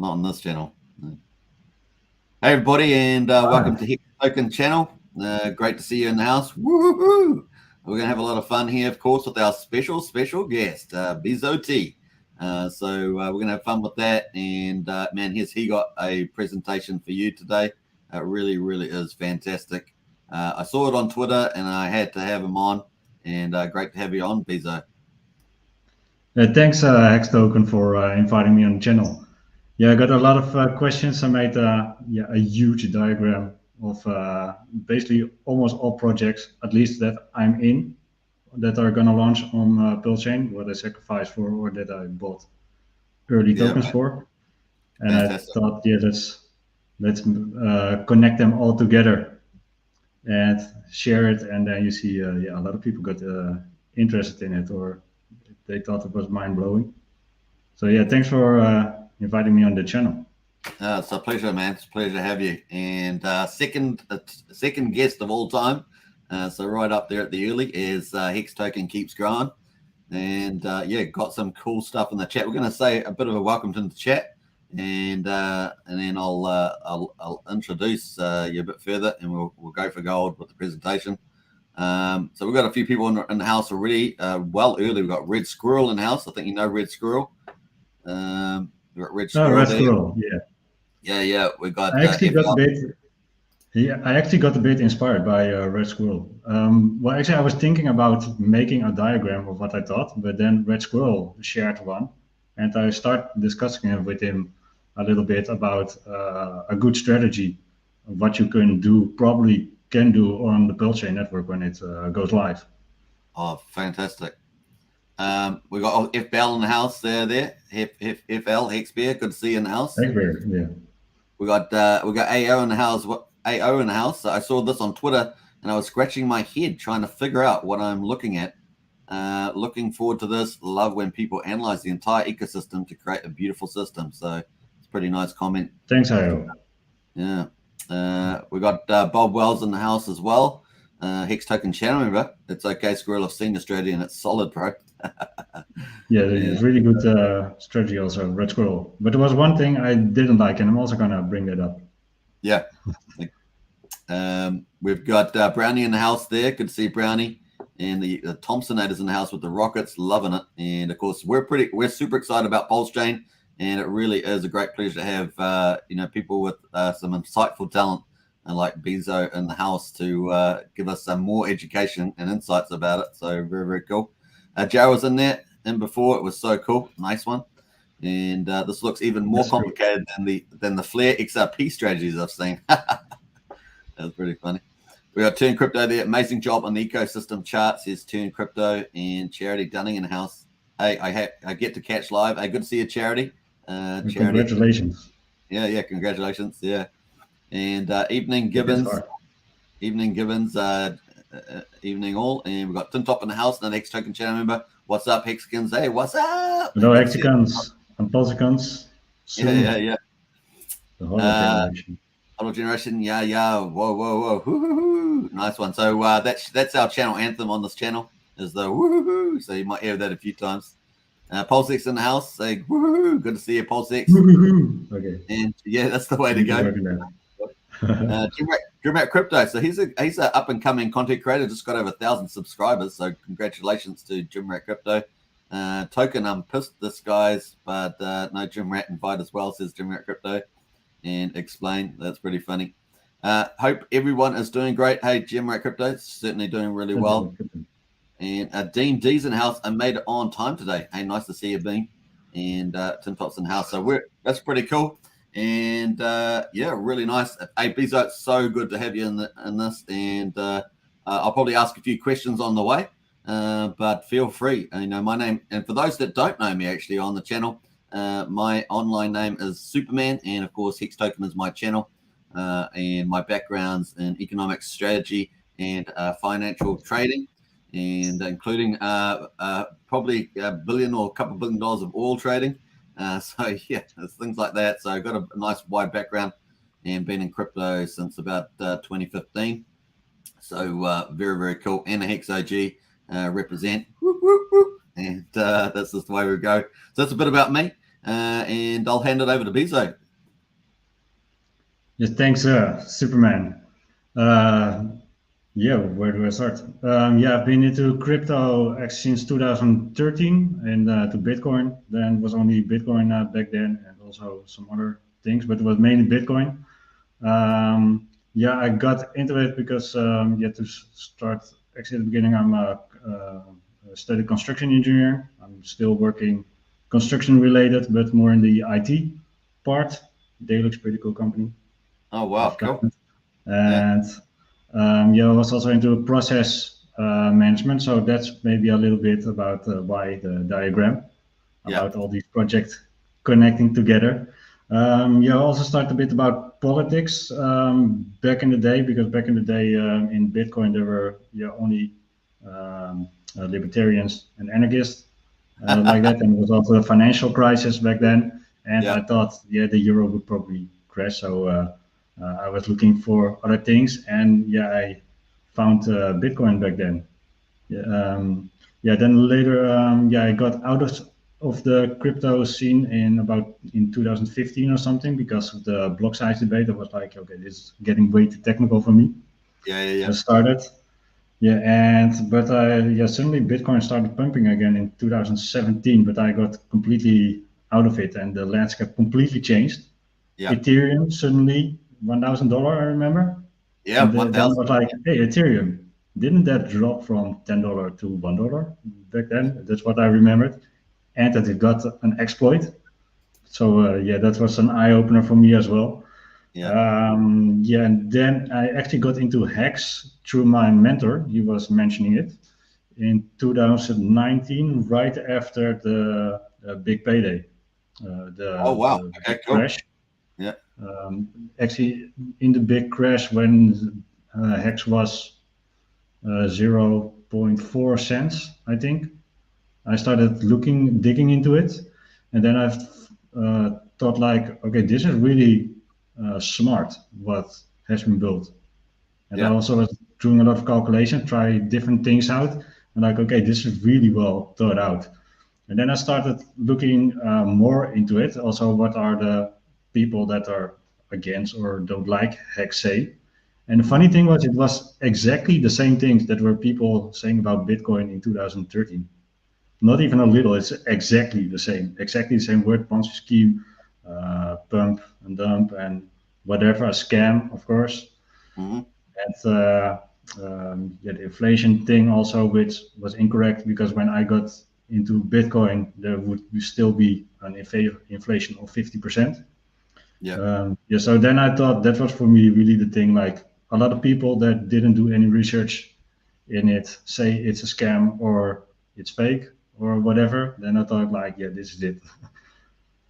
not on this channel. No. Hey everybody, and welcome to Hex Token channel. Great to see you in the house. Woohoo! We're gonna have a lot of fun here, of course, with our special guest, BEZO T. So we're gonna have fun with that. And man, he got a presentation for you today. It really is fantastic. I saw it on Twitter, and I had to have him on. And great to have you on, BEZO. Thanks, Hex Token, for inviting me on the channel. Yeah, I got a lot of questions. I made a huge diagram of basically almost all projects, at least that I'm in, that are going to launch on PulseChain, what I sacrificed for or that I bought early tokens for. And fantastic. I thought, yeah, let's connect them all together and share it. And then you see, a lot of people got interested in it, or they thought it was mind-blowing. So yeah, thanks for inviting me on the channel. It's a pleasure, man. It's a pleasure to have you. And second guest of all time. So right up there at the early is Hex Token keeps growing. And yeah, got some cool stuff in the chat. We're going to say a bit of a welcome to the chat, and then I'll introduce you a bit further, and we'll go for gold with the presentation. So we've got a few people in the house already. Well, early we've got Red Squirrel in the house. I think you know Red Squirrel. We've got Red Squirrel. Oh, Red Squirrel, yeah. Yeah. We got. I actually got a bit. Yeah, I actually got a bit inspired by Red Squirrel. Well, actually, I was thinking about making a diagram of what I thought, but then Red Squirrel shared one, and I started discussing with him a little bit about a good strategy of what you can do, probably can do on the PulseChain network when it goes live. Oh, fantastic. We got FBL in the house there. FL, Hexper, good to see you in the house. Hexper, yeah. We got AO in the house. AO in the house. I saw this on Twitter, and I was scratching my head trying to figure out what I'm looking at. Looking forward to this. Love when people analyze the entire ecosystem to create a beautiful system. So it's a pretty nice comment. Thanks, AO. Yeah. We got Bob Wells in the house as well. Hex Token channel member. It's okay, Squirrel. I've seen the strategy and it's solid, bro. Yeah, it's really good strategy also, Red Squirrel. But there was one thing I didn't like, and I'm also gonna bring that up. Yeah. We've got Brownie in the house there. Good to see Brownie. And the Thompsonators in the house with the rockets, loving it. And of course, we're super excited about PulseChain, and it really is a great pleasure to have people with some insightful talent and like BEZO in the house to give us some more education and insights about it. So very cool. Joe was in there, and before it was so cool, nice one. And this looks even more complicated than the Flare XRP strategies I've seen. That was pretty funny. We got Turn Crypto there. Amazing job on the ecosystem charts. Here's Turn Crypto and Charity Dunning in the house. Hey, I get to catch live. Hey, good to see you, Charity. Charity. Congratulations. Yeah, congratulations. Yeah. And Evening Gibbons. Evening Gibbons. Evening all. And we've got Tin Top in the house, another Hex Token channel member. What's up, Hexicans? Hey, what's up? Hello, Hexicans and Pulsicans. Yeah. The whole generation. Hello generation, yeah. Whoa. Hoo-hoo-hoo. Nice one. So that's our channel anthem on this channel, is the woo-hoo-hoo. So you might hear that a few times. PulseX in the house, say woo-hoo. Good to see you, PulseX. Okay. And yeah, that's the way to go. Jim Rat Crypto. So he's a up and coming content creator. Just got over 1,000 subscribers. So congratulations to Jim Rat Crypto. Token, I'm pissed this guys, but no Jim Rat invite as well, says Jim Rat Crypto. And explain. That's pretty funny. Hope everyone is doing great. Hey, Jim Rat Crypto, certainly doing really well. And Dean D's in the house. I made it on time today. Hey, nice to see you, Bean. And Tim Top's in the house. So that's pretty cool. And yeah, really nice. Hey, BEZO, it's so good to have you in this. And I'll probably ask a few questions on the way. But feel free. My name, and for those that don't know me actually on the channel, my online name is Superman, and of course Hex Token is my channel, and my background's in economic strategy and financial trading, and including probably $1 billion or a couple $1 billion of oil trading. So yeah, there's things like that. So I've got a nice wide background and been in crypto since about 2015. So very cool. And a Hex OG represent. Whoop, whoop, whoop. And that's just the way we go. So that's a bit about me. and I'll hand it over to BEZO. Yes, thanks, Superman. Yeah, where do I start? Yeah, I've been into crypto since 2013 and to Bitcoin. Then was only Bitcoin back then, and also some other things, but it was mainly Bitcoin. Yeah, I got into it because you had to start. Actually, at the beginning, I'm a studied construction engineer. I'm still working construction related, but more in the IT part. Dalux, pretty cool company. Oh, wow, cool. And yeah, I was also into process management, so that's maybe a little bit about why the diagram, about all these projects connecting together. Yeah, I also start a bit about politics back in the day, because back in the day in Bitcoin there were only libertarians and anarchists like that, and it was also a financial crisis back then. And I thought, the euro would probably crash, so I was looking for other things, and I found Bitcoin back then. Then later, I got out of the crypto scene in 2015 or something, because of the block size debate. I was like, okay, this is getting way too technical for me. I started. But suddenly Bitcoin started pumping again in 2017, but I got completely out of it, and the landscape completely changed. Ethereum suddenly $1,000, I remember. Yeah, then I was like, hey, Ethereum, didn't that drop from $10 to $1 back then? That's what I remembered, and that it got an exploit. So that was an eye opener for me as well. And then I actually got into Hex through my mentor. He was mentioning it in 2019, right after the big payday, the crash. Actually, in the big crash when Hex was 0.4 cents, I think, I started digging into it, and then I've thought like, okay, this is really smart what has been built. And I also was doing a lot of calculation, try different things out, and like, okay, this is really well thought out. And then I started looking more into it. Also, what are the people that are against or don't like Hex say? And the funny thing was, it was exactly the same things that were people saying about Bitcoin in 2013. Not even a little, it's exactly the same word, Ponzi scheme, pump and dump, and whatever, a scam, of course. And the inflation thing also, which was incorrect, because when I got into Bitcoin, there would still be an inflation of 50%. So then I thought that was for me really the thing. Like, a lot of people that didn't do any research in it say it's a scam or it's fake or whatever. Then I thought like, this is it.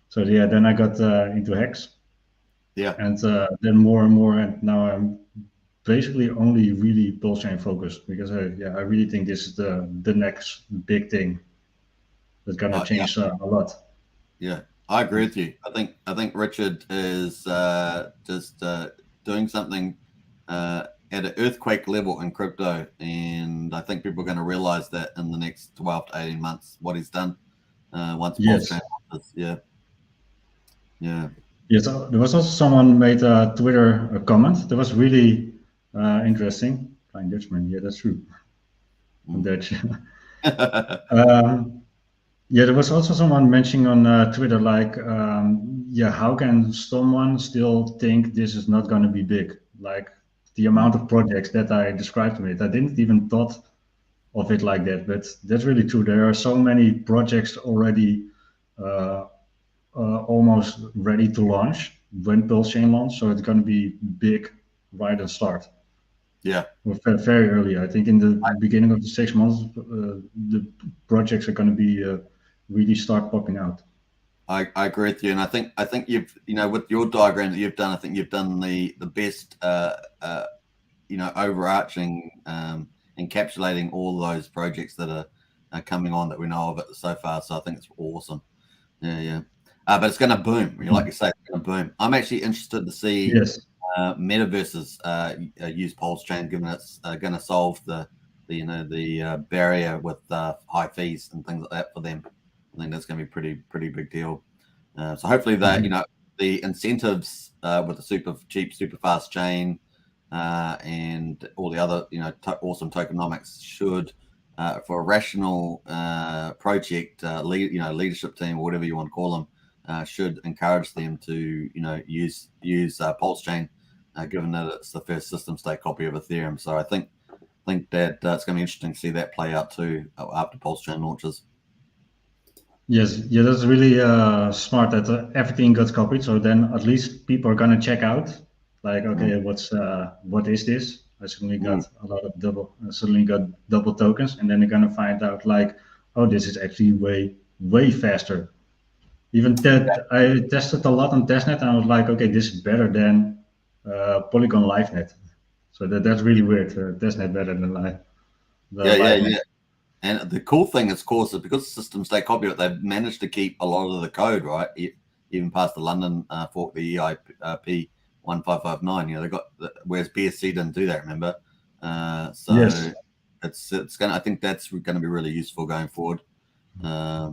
So then I got into Hex. And then more and more, and now I'm basically only really PulseChain focused, because I really think this is the next big thing that's gonna change a lot. Yeah, I agree with you. I think Richard is just doing something at an earthquake level in crypto, and I think people are going to realize that in the next 12 to 18 months what he's done once PulseChain launches. Yes, there was also someone made a Twitter comment that was really interesting. Flying Dutchman, yeah, that's true. Dutch. There was also someone mentioning on Twitter, like, how can someone still think this is not going to be big? Like, the amount of projects that I described to it, I didn't even thought of it like that, but that's really true. There are so many projects already almost ready to launch when PulseChain launch, so it's going to be big right at start. Very early. I think in the beginning of the 6 months, the projects are going to be really start popping out. I agree with you, and I think you've with your diagram that you've done, I think you've done the best overarching encapsulating all those projects that are coming on that we know of it so far. So I think it's awesome. But it's going to boom. Like you say, it's going to boom. I'm actually interested to see metaverses use PulseChain, given it's going to solve the barrier with high fees and things like that for them. I think that's going to be pretty big deal. So hopefully that the incentives with the super cheap, super fast chain and all the other awesome tokenomics should for a rational project leadership team or whatever you want to call them should encourage them to use PulseChain, given that it's the first system state copy of Ethereum. So I think that it's going to be interesting to see that play out too after PulseChain launches. Yes, yeah, that's really smart that everything got copied. So then at least people are gonna check out, like, okay, what is this? I suddenly got a lot of double tokens, and then they're gonna find out like, oh, this is actually way faster. Even that I tested a lot on testnet, and I was like, okay, this is better than Polygon LiveNet. So that's really weird. Testnet better than live. Yeah. And the cool thing, of course, is because the systems stay copy, they've managed to keep a lot of the code, right? Even past the London fork, the EIP 1559. They got whereas BSC didn't do that. Remember? So yes. It's gonna. I think that's going to be really useful going forward. Yeah.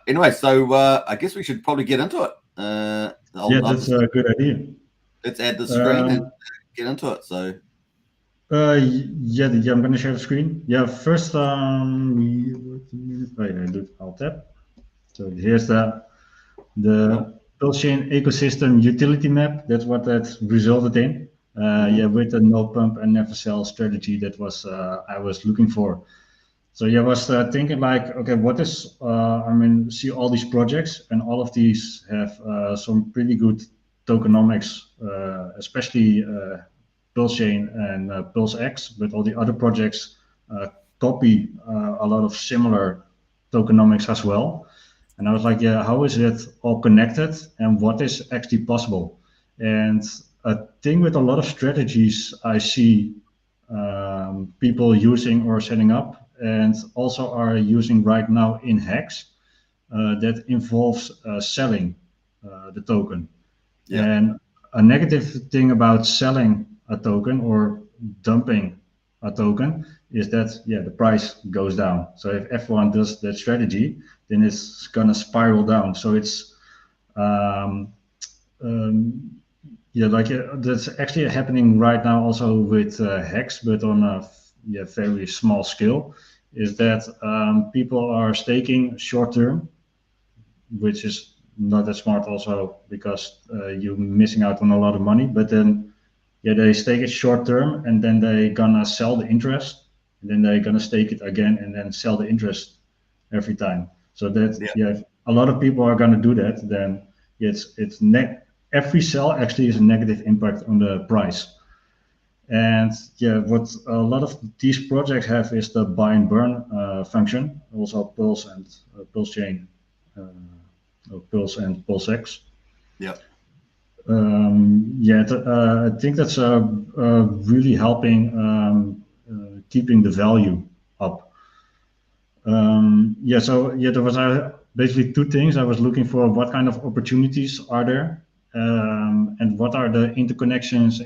Anyway, so I guess we should probably get into it. That's a good idea. Let's add the screen and get into it. So. Yeah, I'm gonna share the screen. Yeah, first, I do Alt tab. So here's the PulseChain ecosystem utility map. That's what that resulted in. Yeah, with the NoDump NeverSell strategy that was I was looking for. So yeah, I was thinking like, okay, what is? See all these projects, and all of these have some pretty good tokenomics, especially. PulseChain and PulseX, but all the other projects copy a lot of similar tokenomics as well. And I was like, yeah, how is it all connected and what is actually possible? And a thing with a lot of strategies I see people using or setting up and also are using right now in Hex that involves selling the token. Yeah. And a negative thing about selling a token or dumping a token is that the price goes down. So if everyone does that strategy, then it's gonna spiral down. So it's that's actually happening right now also with Hex, but on a very small scale. Is that people are staking short term, which is not that smart also because you're missing out on a lot of money, but then they stake it short term and then they're gonna sell the interest and then they're gonna stake it again and then sell the interest every time. So that if a lot of people are gonna do that, then every sell actually is a negative impact on the price. And what a lot of these projects have is the buy and burn function, also Pulse and PulseChain, Pulse and PulseX. Yeah. I think that's really helping keeping the value up. There was basically two things. I was looking for what kind of opportunities are there, and what are the interconnections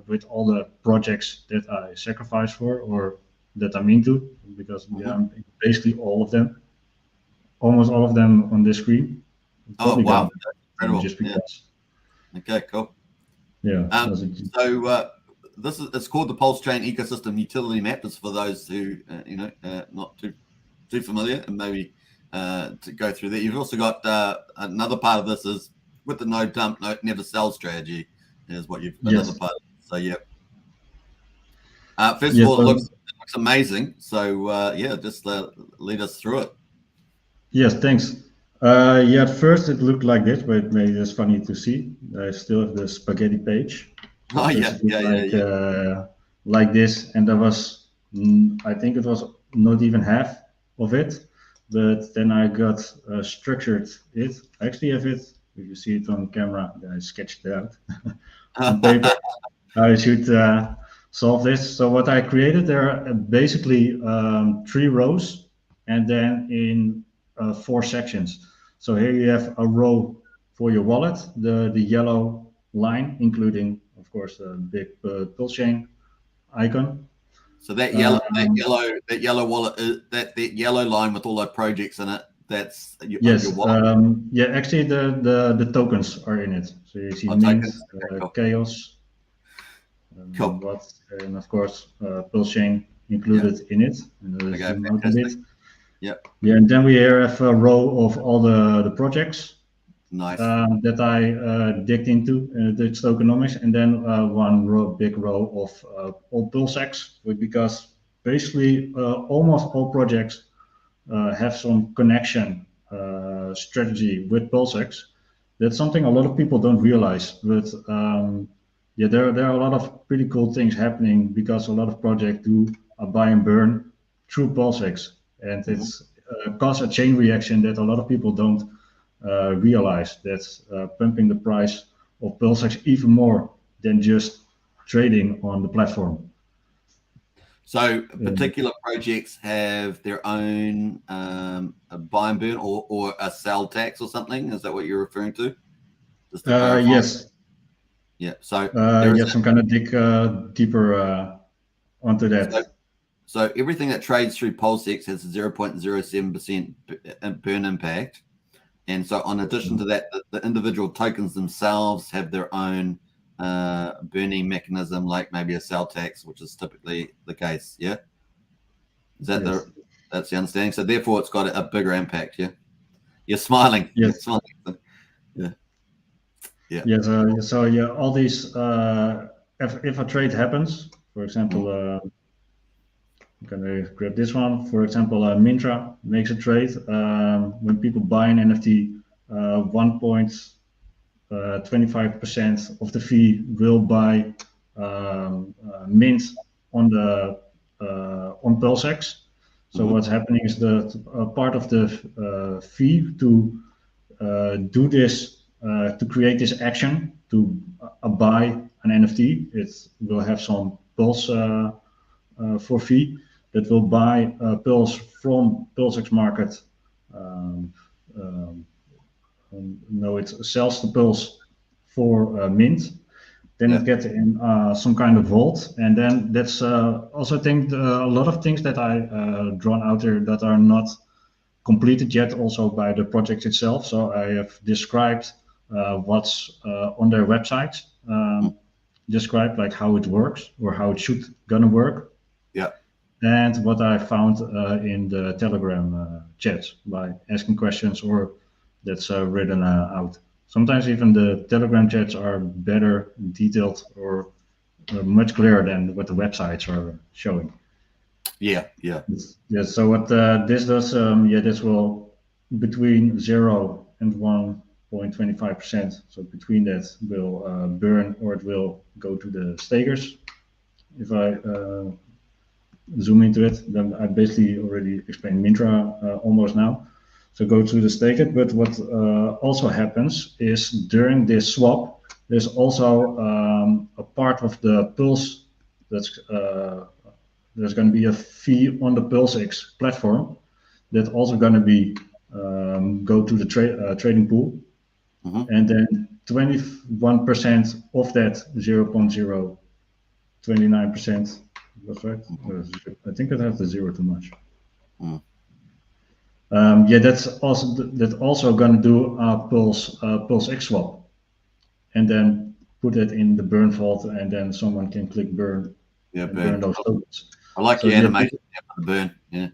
with all the projects that I sacrifice for or that I'm into, because I'm basically almost all of them on this screen. Probably wow. Incredible. Just because. Okay, cool. Yeah. It's called the PulseChain ecosystem utility map. It's for those who not too familiar and maybe to go through that. You've also got another part of this is with the NoDump NeverSell strategy is what you've another part. So first of all, it looks amazing. So just lead us through it. Yes, thanks. At first it looked like this, but maybe it's funny to see. I still have the spaghetti page. Like this, and there was, I think it was not even half of it, but then I got structured it. I actually have it. If you see it on camera, I sketched it out on paper. I should solve this. So what I created there are basically 3 rows, and then in 4 sections. So here you have a row for your wallet, the yellow line, including, of course, the big PulseChain icon. So that yellow wallet, that yellow line with all the projects in it, that's your Yes. wallet? Yeah, actually the tokens are in it. So you see Oh, Mint, tokens. Okay, cool. Chaos, Cool. and of course PulseChain Yeah. included in it. And let's Okay, zoom out a bit. fantastic. Yep. Yeah, and then we here have a row of all the projects Nice. that I digged into the tokenomics, and then one big row of all PulseX, because basically almost all projects have some connection strategy with PulseX. That's something a lot of people don't realize, but yeah, there are a lot of pretty cool things happening because a lot of projects do a buy and burn through PulseX, and it's cause a chain reaction that a lot of people don't realize. That's pumping the price of PulseX even more than just trading on the platform. So particular projects have their own a buy and burn or a sell tax or something. Is that what you're referring to? Just to clarify. Yes. Yeah. So yes, I'm gonna dig deeper onto that. So everything that trades through PulseX has a 0.07% burn impact. And so in addition to that, the individual tokens themselves have their own burning mechanism, like maybe a sell tax, which is typically the case. Yeah. Is that that's the understanding? So therefore it's got a bigger impact. Yeah. You're smiling. Yes. You're smiling. Yeah. Yeah. Yes. So yeah, all these, if a trade happens, for example, I'm gonna grab this one. For example, Mintra makes a trade when people buy an NFT, 1.25% of the fee will buy Mint on the on PulseX. So what's happening is that part of the fee to do this, to create this action to buy an NFT, it will have some Pulse for fee that will buy Pulse from PulseX market. No, it sells the Pulse for Mint. Then it gets in some kind of vault, and then that's also I think a lot of things that I drawn out there that are not completed yet, also by the project itself. So I have described what's on their website, described like how it works or how it should gonna work. Yeah. And what I found in the Telegram chat by asking questions, or that's written out. Sometimes even the Telegram chats are better detailed or much clearer than what the websites are showing. Yeah, yeah. Yeah, so what this does, this will between 0 and 1.25%. So between that will burn, or it will go to the stakers. If I zoom into it, then I basically already explained Mintra almost now. So go to the staker, but what also happens is during this swap, there's also a part of the Pulse that's there's going to be a fee on the PulseX platform that's also going to be go to the trading pool, and then 21% of that 0.029%. That's right. I think I have the zero too much. That's also going to do a PulseX swap, and then put it in the burn vault, and then someone can click burn. Yeah, burn those tokens. I like the animation for the burn. Yeah.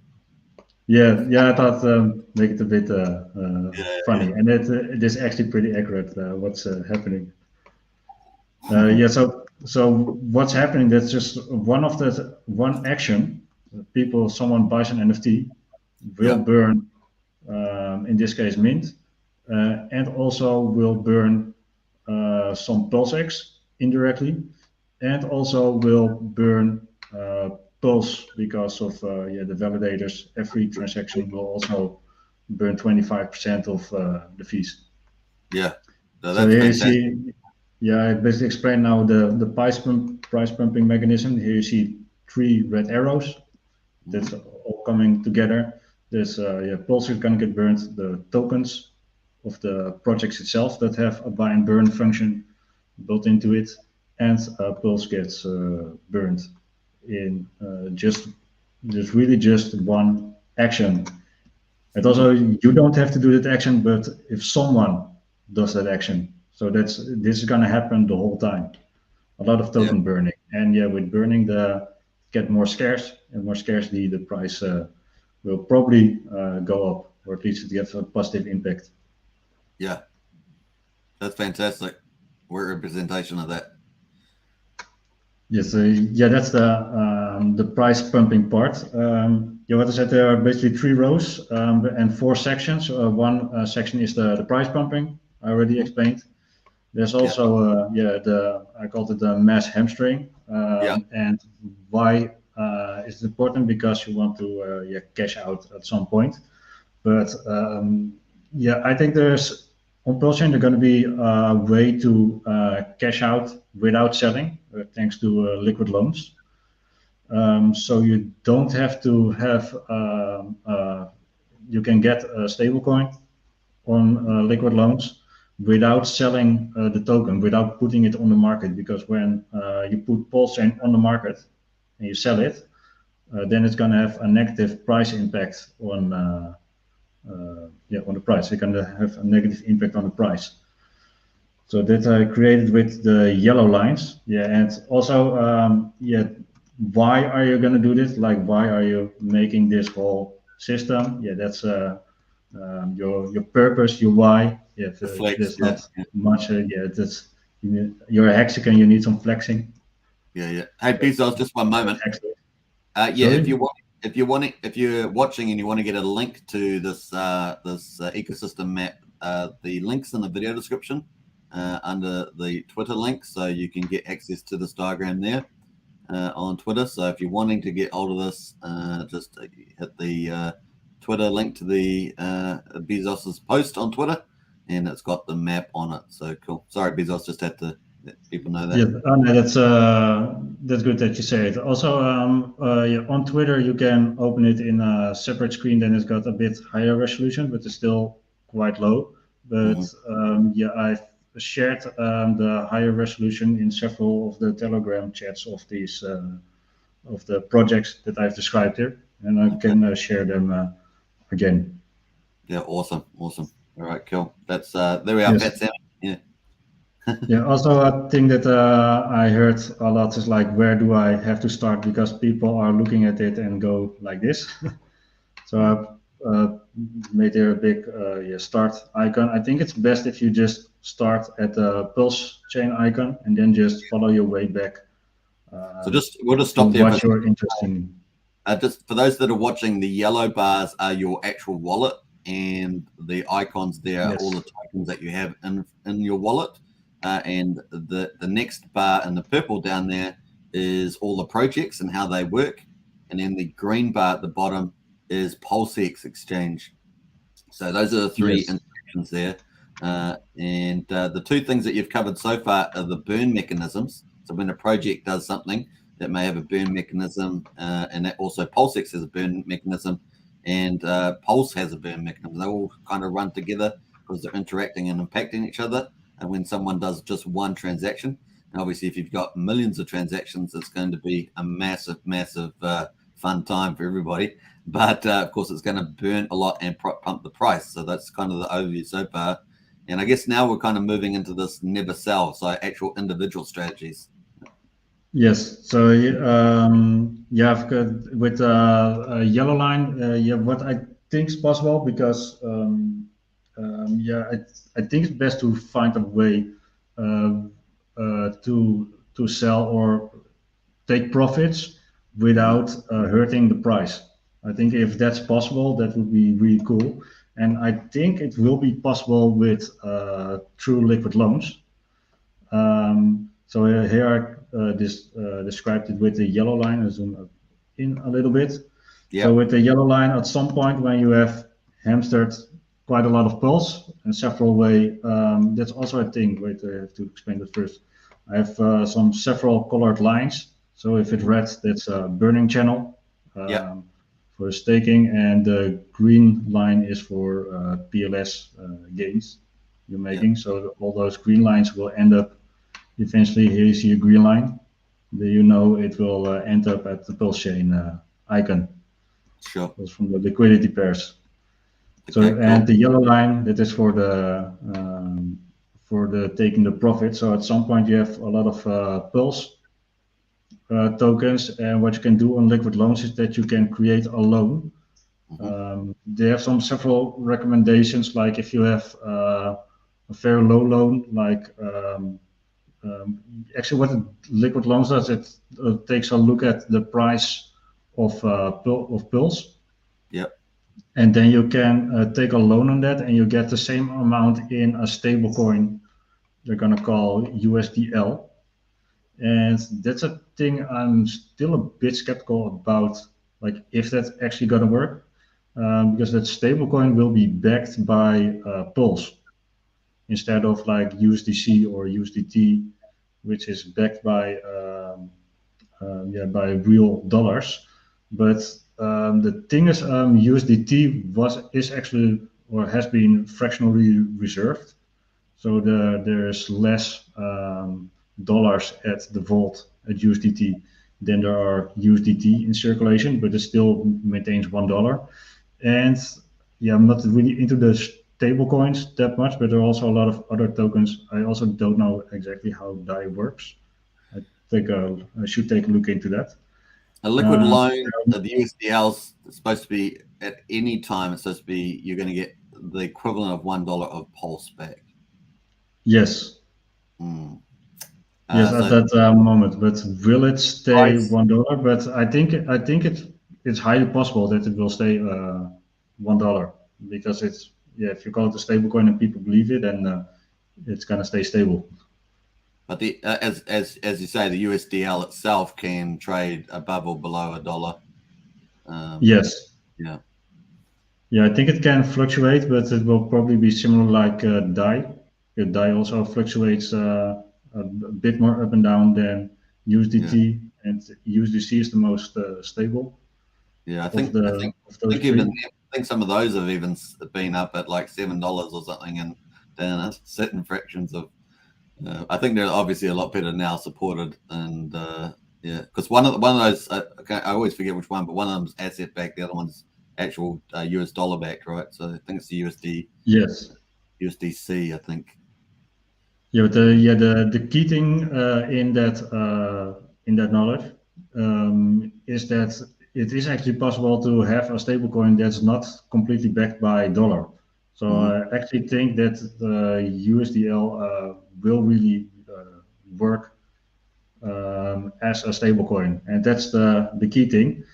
Yeah. I thought make it a bit funny, and it is actually pretty accurate what's happening. So what's happening? That's just one action. Someone buys an NFT, will burn, in this case Mint, and also will burn some PulseX indirectly, and also will burn Pulse because of the validators. Every transaction will also burn 25% of the fees. Yeah. No, So here you see, I basically explained now the price pumping mechanism. Here you see 3 red arrows. That's all coming together. There's Pulse is going to get burned. The tokens of the projects itself that have a buy and burn function built into it, and Pulse gets burned in just one action. And also, you don't have to do that action, but if someone does that action, so this is going to happen the whole time. A lot of token burning, and yeah, with burning, the get more scarce, and more scarcity, the price will probably go up, or at least it gets a positive impact. Yeah, that's fantastic. What representation of that? Yes, yeah, that's the price pumping part. Yeah, what I said, there are basically 3 rows and 4 sections. One section is the price pumping. I already explained. There's also I called it the mass hamstring. And why is it important? Because you want to cash out at some point. But I think there's on PulseChain there's going to be a way to cash out without selling, thanks to liquid loans. So you don't have to have you can get a stablecoin on liquid loans without selling the token, without putting it on the market. Because when you put PulseChain on the market and you sell it, then it's going to have a negative price impact on the price. It's going to have a negative impact on the price. So that I created with the yellow lines. Yeah, and also why are you going to do this? Like, why are you making this whole system? Yeah, that's your purpose, your why. Yeah, there's not much. That's you're a hexagon. You need some flexing. Yeah. Hey, BEZO, just one moment. If you're watching and you want to get a link to this ecosystem map, the link's in the video description under the Twitter link, so you can get access to this diagram there on Twitter. So if you're wanting to get hold of this, just hit the Twitter link to the Bezos's post on Twitter, and it's got the map on it. So cool. Sorry, Bezos, just had to let people know that. Yeah, that's good that you say it. Also, on Twitter you can open it in a separate screen. Then it's got a bit higher resolution, but it's still quite low. But I've shared the higher resolution in several of the Telegram chats of these of the projects that I've described here, and I can share them again. Yeah, awesome. All right, cool. That's there we are. Yes. Yeah. Yeah. Also, a thing that I heard a lot is like, where do I have to start? Because people are looking at it and go like this. So I've made there a big start icon. I think it's best if you just start at the PulseChain icon and then just follow your way back. So we'll just stop there. What you're interested in. Just for those that are watching, the yellow bars are your actual wallet, and the icons there are all the tokens that you have in your wallet. And the next bar in the purple down there is all the projects and how they work. And then the green bar at the bottom is PulseX exchange. So those are the 3 instructions there. And the 2 things that you've covered so far are the burn mechanisms. So when a project does something, that may have a burn mechanism, and that also PulseX has a burn mechanism, and Pulse has a burn mechanism. They all kind of run together because they're interacting and impacting each other. And when someone does just one transaction, and obviously if you've got millions of transactions, it's going to be a massive fun time for everybody. But of course, it's going to burn a lot and pump the price. So that's kind of the overview so far. And I guess now we're kind of moving into this never sell, so actual individual strategies. Yes. So I've got with a yellow line. What I think is possible, because I think it's best to find a way to sell or take profits without hurting the price. I think if that's possible, that would be really cool. And I think it will be possible with true liquid loans. So here I described it with the yellow line. I'll zoom in a little bit. Yeah. So with the yellow line, at some point when you have hamstered quite a lot of pulse in several ways, that's also a thing. Wait, I have to explain that first. I have some several colored lines. So if it's red, that's a burning channel for staking, and the green line is for PLS gains you're making. So all those green lines will end up eventually. Here you see a green line. You know it will end up at the PulseChain icon. Sure. That's from the liquidity pairs. So Okay, and cool. the yellow line, that is for the taking the profit. So at some point you have a lot of Pulse tokens, and what you can do on liquid loans is that you can create a loan. They have several recommendations, like if you have a very low loan, like actually what liquid loans does, it takes a look at the price of Pulse. Yep. And then you can take a loan on that, and you get the same amount in a stable coin they're gonna call USDL. And that's a thing I'm still a bit skeptical about, like if that's actually gonna work, because that stablecoin will be backed by Pulse instead of like USDC or USDT, which is backed by by real dollars. But the thing is, USDT is actually or has been fractionally reserved, so there's less dollars at the vault at USDT than there are USDT in circulation, but it still maintains $1. And yeah, I'm not really into the stable coins that much, but there are also a lot of other tokens. I also don't know exactly how DAI works. I should take a look into that. A liquid loan, the USDL is supposed to be at any time. It's supposed to be you're going to get the equivalent of $1 of Pulse back. Yes. Mm. Yes, at that moment. But will it stay $1? But I think it's highly possible that it will stay $1 because if you call it a stable coin and people believe it, then it's gonna stay stable. But the as you say, the USDL itself can trade above or below $1. Yes. Yeah. Yeah, I think it can fluctuate, but it will probably be similar like DAI. DAI also fluctuates a bit more up and down than USDT, and USDC is the most stable. Yeah, I think some of those have even been up at like $7 or something, and then certain fractions of. I think they're obviously a lot better now supported, and yeah, because one of those I always forget which one, but one of them's asset backed, the other one's actual US dollar backed, right? So I think it's the USD. Yes. USDC, I think. Yeah, but the key thing in that knowledge is that it is actually possible to have a stablecoin that's not completely backed by dollar. So I actually think that the USDL will really work as a stablecoin, and that's the key thing.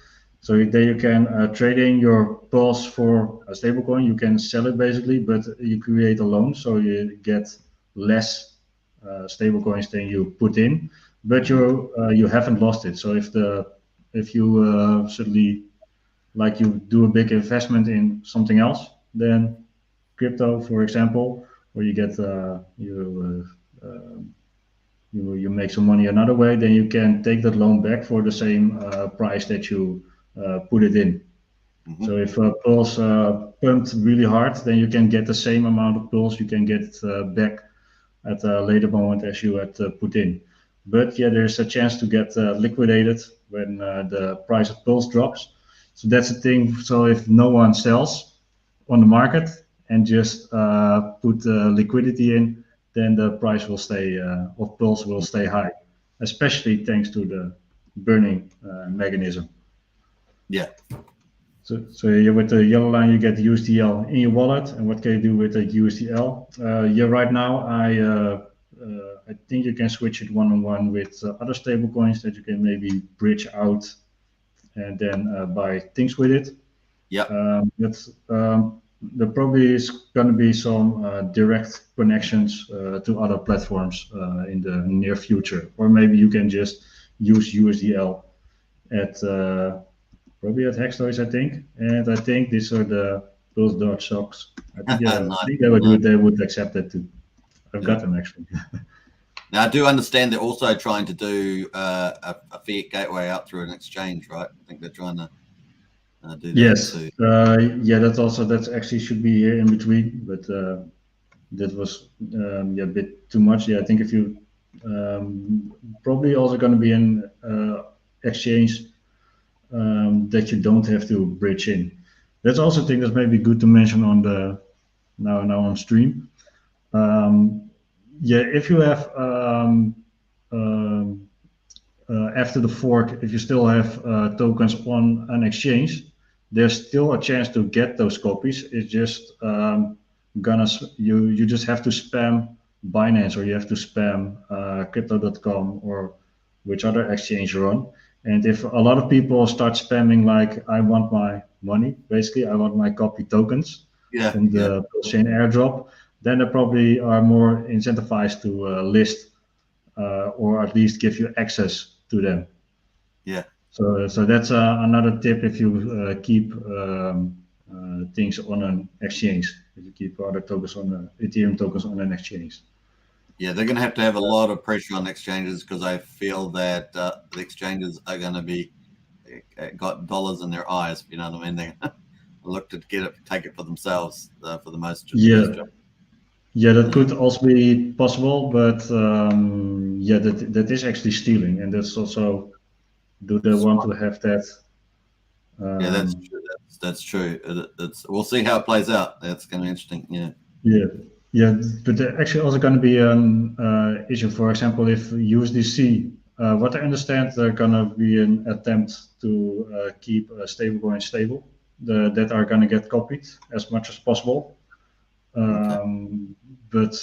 So there you can trade in your Pulse for a stablecoin. You can sell it basically, but you create a loan, so you get less stablecoins than you put in, but you haven't lost it. So if you suddenly like you do a big investment in something else, then crypto, for example, or you get you make some money another way, then you can take that loan back for the same price that you put it in. So if Pulse pumped really hard, then you can get the same amount of Pulse. You can get it back at a later moment as you had put in. But yeah, there's a chance to get liquidated when the price of Pulse drops. So that's the thing. So if no one sells on the market and just put liquidity in, then the price will stay of Pulse will stay high, especially thanks to the burning mechanism. Yeah. So with the yellow line, you get USDL in your wallet. And what can you do with the USDL? Right now, I think you can switch it one-on-one with other stable coins that you can maybe bridge out and then buy things with it. Yeah. There probably is going to be some direct connections to other platforms in the near future. Or maybe you can just use USDL at probably at Hex Toys, I think. And I think these are the PulseDog socks. I think, Nice. I think they would accept that too. I've got them actually. Now I do understand they're also trying to do a fiat gateway out through an exchange, right? I think they're trying to do that yes. too. That's actually should be here in between, but that was a bit too much. Yeah, I think if you probably also going to be an exchange that you don't have to bridge in. That's also a thing that's maybe good to mention on the now on stream. Yeah, if you have um, after the fork, if you still have tokens on an exchange, there's still a chance to get those copies. It's just you just have to spam Binance, or you have to spam crypto.com or which other exchange you're on. And if a lot of people start spamming like, I want my money, basically I want my copy tokens Yeah, from the PulseChain airdrop, then they probably are more incentivized to list or at least give you access to them. yeah. So that's another tip if you keep things on an exchange. If you keep other tokens on Ethereum tokens on an exchange. Yeah, they're going to have a lot of pressure on exchanges, because I feel that the exchanges are going to be got dollars in their eyes. You know what I mean? They're going to look to take it for themselves for the most. Yeah, yeah, that could also be possible, but yeah, that is actually stealing, and that's also, do they want to have that? Yeah, that's true. That's true. We'll see how it plays out. That's going to be interesting. Yeah. Yeah, yeah, but there actually also going to be an issue. For example, if USDC, what I understand, there's going to be an attempt to keep stablecoin stable, that are going to get copied as much as possible. But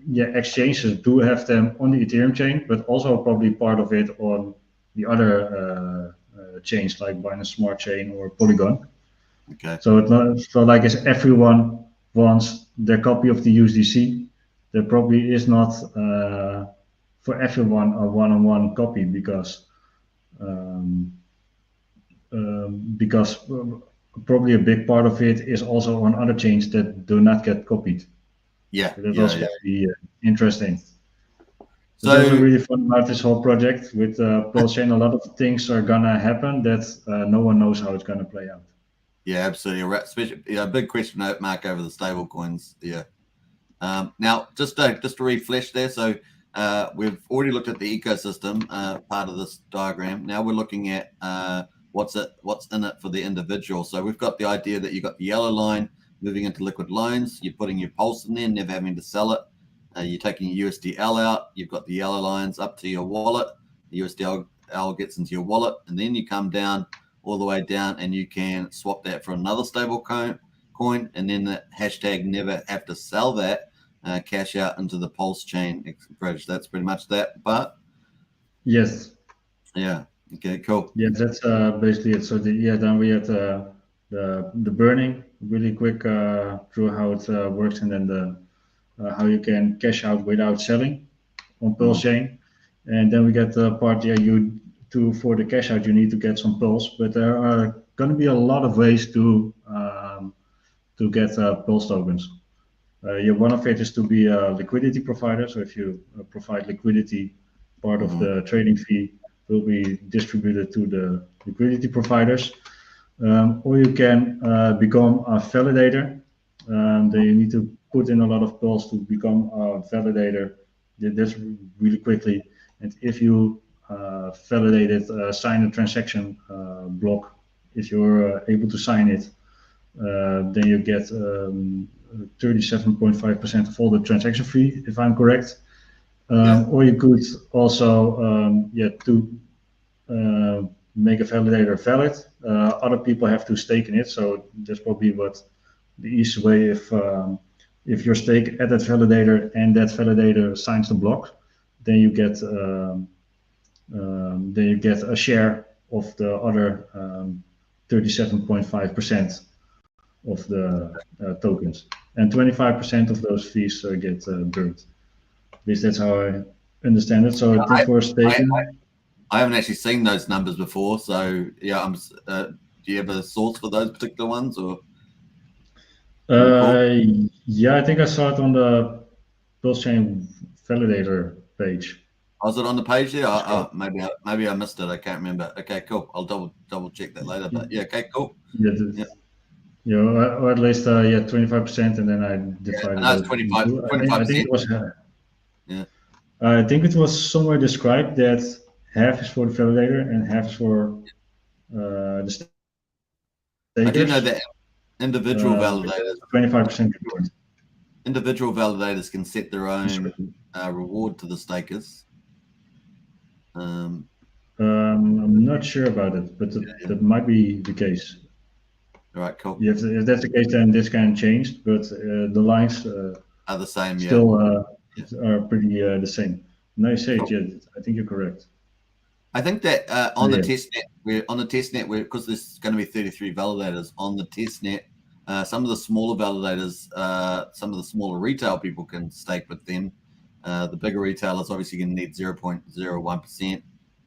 yeah, exchanges do have them on the Ethereum chain, but also probably part of it on the other chains like Binance Smart Chain or Polygon. Okay. So it's not so like as everyone wants their copy of the USDC, there probably is not for everyone a one-on-one copy, because um, because probably a big part of it is also on other chains that do not get copied. Yeah. So that's Yeah. also Yeah. be interesting. So So that's a really fun about this whole project with PulseChain. A lot of things are gonna happen that no one knows how it's gonna play out. yeah, absolutely. Especially, yeah, big question mark over the stable coins. Yeah. Now, just to refresh there, so we've already looked at the ecosystem part of this diagram. Now we're looking at what's in it for the individual. So we've got the idea that you've got the yellow line moving into liquid loans. You're putting your pulse in there, never having to sell it. You're taking your USDL out. You've got the yellow lines up to your wallet. The USDL gets into your wallet, and then you come down all the way down, and you can swap that for another stable coin, and then the hashtag never have to sell that. Cash out into the PulseChain bridge. That's pretty much that. But Yes. yeah, okay, cool. Yeah, that's basically it. So then we had the burning really quick through how it works, and then the how you can cash out without selling on PulseChain, and then we get the part, yeah, for the cash out you need to get some Pulse, but there are going to be a lot of ways to get Pulse tokens. Yeah, one of it is to be a liquidity provider. So if you provide liquidity, part of the trading fee will be distributed to the liquidity providers. Or you can become a validator. Then you need to put in a lot of Pulse to become a validator. That's really quickly. And if you validate it, sign a transaction block, if you're able to sign it, then you get 37.5% of all the transaction fee, if I'm correct. Or you could also, make a validator valid. Other people have to stake in it, so that's probably what the easy way. If you're stake at that validator and that validator signs the block, then you get a share of the other 37.5% of the tokens, and 25% of those fees get burned. At least that's how I understand it. So I think for staking, I haven't actually seen those numbers before. So yeah, do you have a source for those particular ones, or? Yeah, I think I saw it on the PulseChain validator page. Was it on the page there? Maybe I missed it. I can't remember. Okay, cool. I'll double check that later. But yeah, okay, cool. Yeah, or at least 25%, and then I divided it. it. 25. I think it was. Yeah. I think it was somewhere described that half is for the validator and half is for the I do know that individual validators, 25% reward. Individual validators can set their own reward to the stakers. I'm not sure about it, but that might be the case. All right, cool. If that's the case, then this can change, but the lines are the same. Still are pretty the same. No, you say cool. It, I think you're correct. I think that on the testnet, because there's going to be 33 validators on the testnet. Some of the smaller validators, some of the smaller retail people can stake with them. The bigger retailers obviously going to need 0.01%,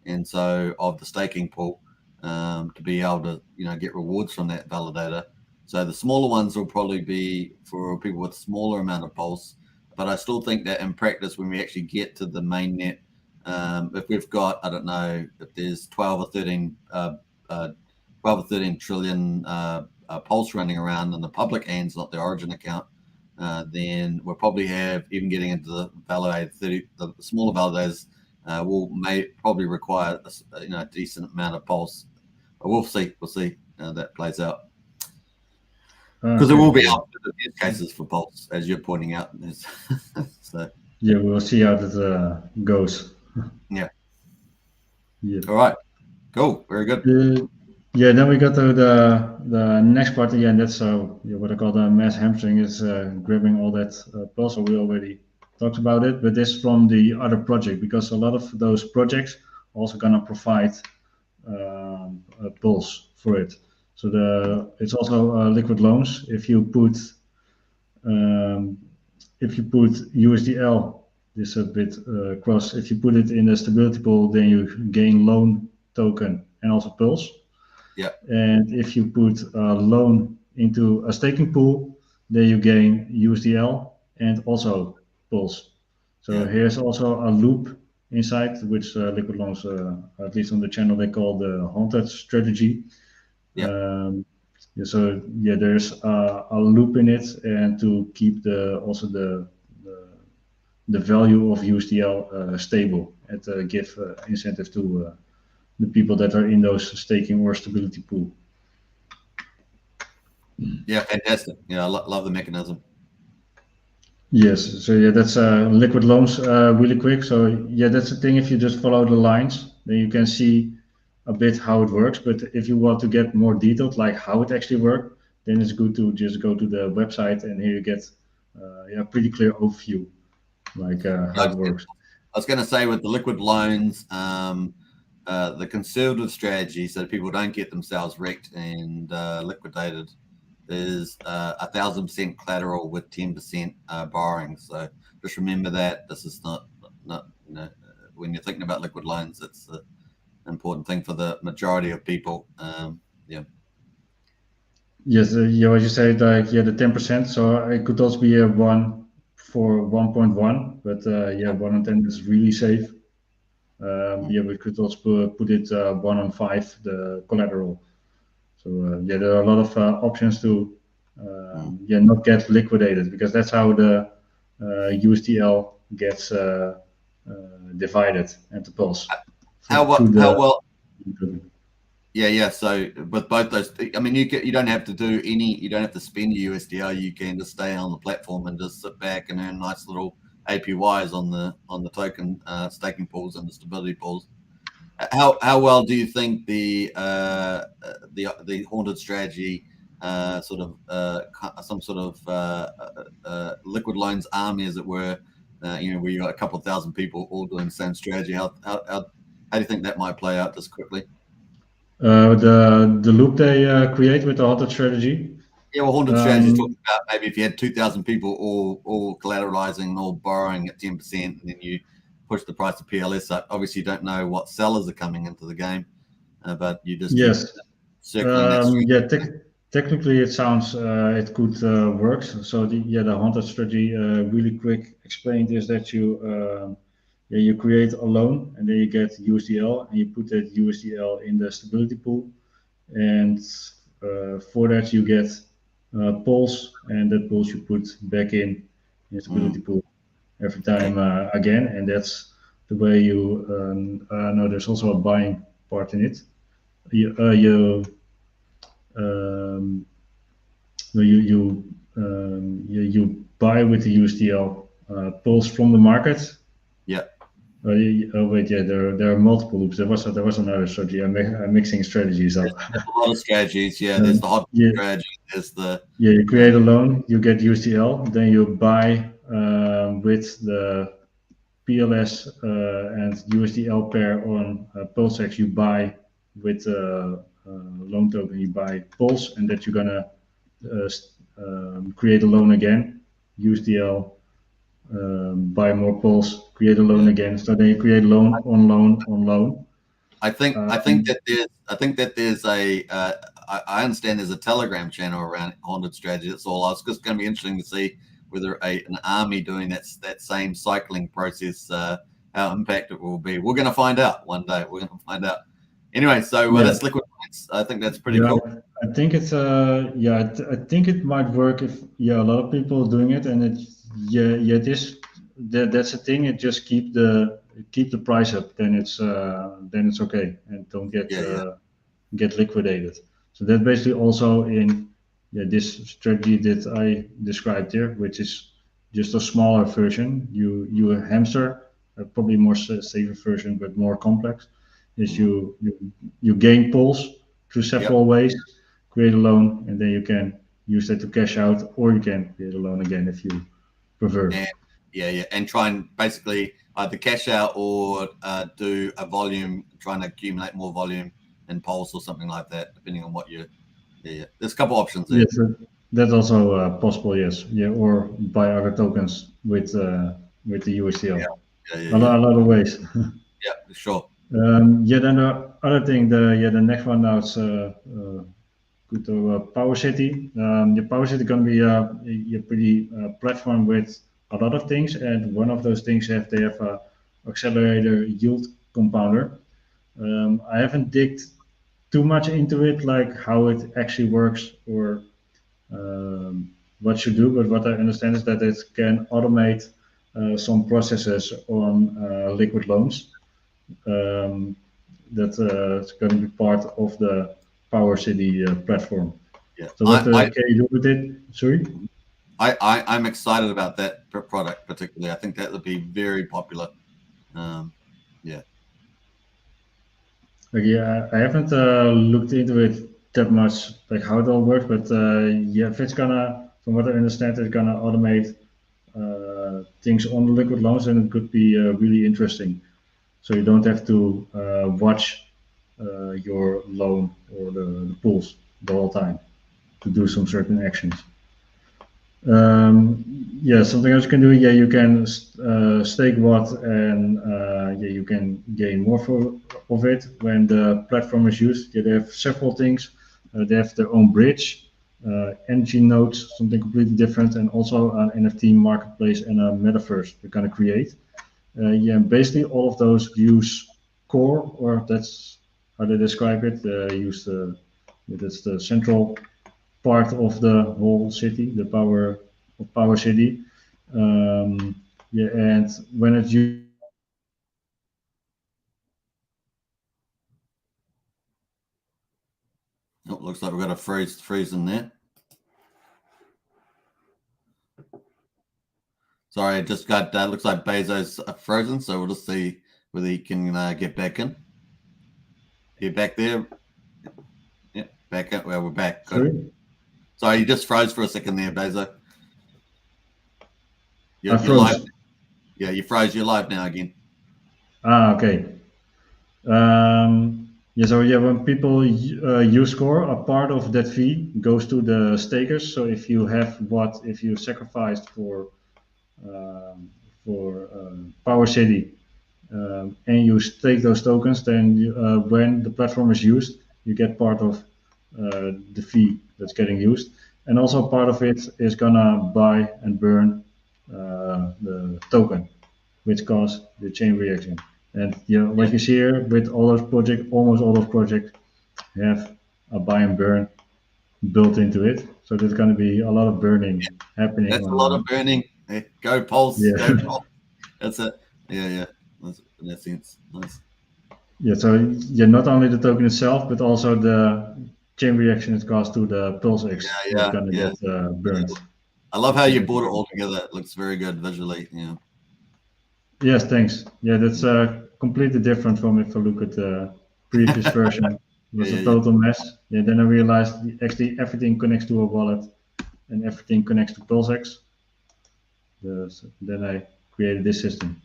and so of the staking pool to be able to get rewards from that validator. So the smaller ones will probably be for people with smaller amount of pulse. But I still think that in practice, when we actually get to the main net, if we've got, I don't know, if there's 12 or 13 trillion pulse running around in the public hands, not the origin account, then we'll probably have, even getting into the validated the smaller validators may probably require a decent amount of pulse. But we'll see how that plays out. Because there will be use cases for pulse, as you're pointing out. So yeah, we'll see how that goes. Yeah. All right. Cool. Very good. Yeah. Then we got to the next part. Yeah, and that's what I call the mass hamstring is grabbing all that pulse. So we already talked about it, but this from the other project, because a lot of those projects also gonna provide a pulse for it. So it's also liquid loans. If you put USDL, this is a bit cross. If you put it in a stability pool, then you gain loan token and also pulse. Yeah. And if you put a loan into a staking pool, then you gain USDL and also pulse. So here's also a loop inside, which liquid loans, at least on the channel, they call the haunted strategy. Yeah. So there's a loop in it, and to keep the value of USDL stable and give incentive to the people that are in those staking or stability pool. Yeah, fantastic. Yeah, I love the mechanism. Yes, so that's liquid loans really quick. So that's the thing. If you just follow the lines, then you can see a bit how it works. But if you want to get more detailed, like how it actually works, then it's good to just go to the website, and here you get a pretty clear overview, like how it works. I was going to say with the liquid loans, the conservative strategy, so people don't get themselves wrecked and liquidated, is 1,000% collateral with 10% borrowing. So just remember that this is not when you're thinking about liquid loans, it's an important thing for the majority of people. Yes, what you said, like the 10%. So it could also be a 1 for 1.1, but 1 on 10 is really safe. We could also put it 1 on 5, the collateral. So there are a lot of options to not get liquidated, because that's how the USDL gets divided and the pulse. How well? Yeah. So with both those, I mean, you don't have to do any. You don't have to spend your USDL. You can just stay on the platform and just sit back and earn nice little APYs on the token staking pools and the stability pools. How well do you think the haunted strategy, some sort of liquid loans army, as it were, where you got a couple of thousand people all doing the same strategy? How do you think that might play out just quickly? The loop they create with the haunted strategy. Yeah, well, haunted strategy is talking about maybe if you had 2,000 people all collateralizing and all borrowing at 10%, and then you push the price of PLS up. Obviously, you don't know what sellers are coming into the game, but you just circling that. Technically, it sounds it could work. So the haunted strategy, really quick explained, is that you create a loan, and then you get USDL, and you put that USDL in the stability pool, and for that you get pulse, and that pulse you put back in the stability pool every time again, and that's the way you know. There's also a buying part in it. you buy with the USDL pulse from the market. Yeah. Wait, yeah, there are multiple loops. There was another strategy. I'm mixing strategies up. There's a lot of strategies. Yeah, there's the hot strategy. There's the you create a loan, you get USDL, then you buy with the PLS and USDL pair on PulseX. You buy with loan token. You buy Pulse, and that you're gonna create a loan again. USDL. Buy more Pulse, create a loan again. So then you create loan on loan on loan. I think that there's a I understand there's a Telegram channel around haunted strategy. That's all. It's just going to be interesting to see whether an army doing that same cycling process, how impact it will be. We're going to find out one day. We're going to find out. Anyway, so that's Liquid. I think that's pretty cool. I think it's I think it might work if a lot of people are doing it, and that's the thing. It just keep the price up, then it's okay, and don't get liquidated. So that's basically also in this strategy that I described here, which is just a smaller version. You hamster, probably more safer version, but more complex. Is you gain Pulse through several ways, create a loan, and then you can use that to cash out, or you can create a loan again if you prefer. And try and basically either cash out or do a volume, trying to accumulate more volume in Pulse or something like that, depending on what you. There's a couple options there. Yes, that's also possible. Yes, or buy other tokens with the USDL. A lot of ways. Yeah, sure. Then the other thing, the next one now is good to Power City. The Power City can be a pretty platform with a lot of things, and one of those things they have a accelerator yield compounder. I haven't digged too much into it, like how it actually works or what you do, but what I understand is that it can automate some processes on liquid loans. That's going to be part of the Power City platform. Yeah. So what can you do with it? Sorry? I'm excited about that product particularly. I think that would be very popular. I haven't looked into it that much, like how it all works, but if it's gonna, from what I understand, it's gonna automate things on the liquid loans, and it could be really interesting. So you don't have to watch your loan or the pools the whole time to do some certain actions. Something else you can do. You can stake what, and you can gain more of it when the platform is used. They have several things. They have their own bridge, energy nodes, something completely different, and also an NFT marketplace and a metaverse they're gonna create. Basically all of those use core, or that's how they describe it. That's the central part of the whole city, the Power City. And when it's used. Oh, looks like we've got a freeze in there. Sorry, it just got, looks like BEZO's frozen, so we'll just see whether he can get back in. You back there? Yeah, back up. Well, we're back. Good. Sorry, you just froze for a second there, BEZO. You're live. Yeah, you froze. You're live now again. Okay. When people use core, a part of that fee goes to the stakers. So if you sacrificed for Power City and you stake those tokens, then when the platform is used, you get part of the fee that's getting used, and also part of it is gonna buy and burn the token, which causes the chain reaction. And like you see here, with all those projects, almost all those projects have a buy and burn built into it. So there's going to be a lot of burning happening. That's a lot of burning. Go Pulse. Yeah. Go Pulse. That's it. Yeah. That's, in that sense. Nice. Yeah. So not only the token itself, but also the chain reaction it caused to the PulseX was gonna get burned. I love how you brought it all together. It looks very good visually. Yeah. Yes, thanks. Yeah, that's completely different from if I look at the previous version. It was a total mess. Yeah, then I realized actually everything connects to a wallet and everything connects to PulseX. So then I created this system.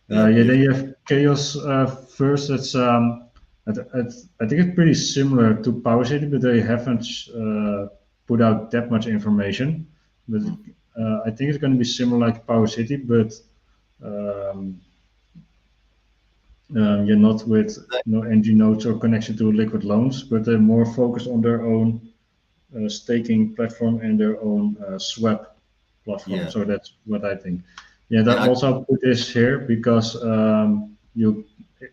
Then you have Chaos first. It's I think it's pretty similar to PowerCity, but they haven't put out that much information. But I think it's going to be similar like PowerCity, but you're not with no NG nodes or connection to liquid loans, but they're more focused on their own staking platform and their own swap platform. So that's what I think. Yeah, that also put this here because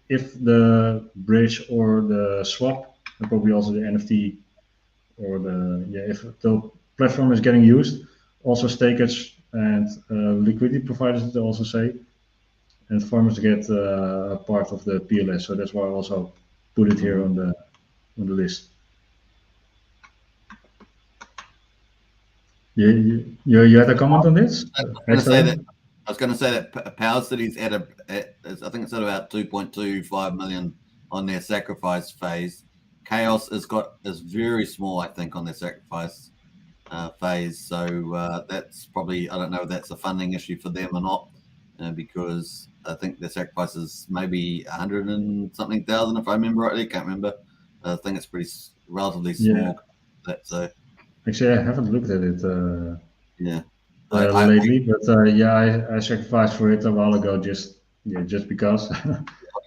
if the bridge or the swap, and probably also the NFT or if the platform is getting used, also stakers and liquidity providers they also say, and farmers get a part of the PLS. So that's why I also put it here on the list. You had a comment on this? I was going to say that PowerCity's I think it's at about 2.25 million on their sacrifice phase. Chaos is very small, I think, on their sacrifice phase. So that's probably, I don't know if that's a funding issue for them or not, because I think their sacrifice is maybe 100 and something thousand, if I remember rightly. I can't remember. I think it's pretty relatively small. So actually, I haven't looked at it. Lately, but I sacrificed for it a while ago just because.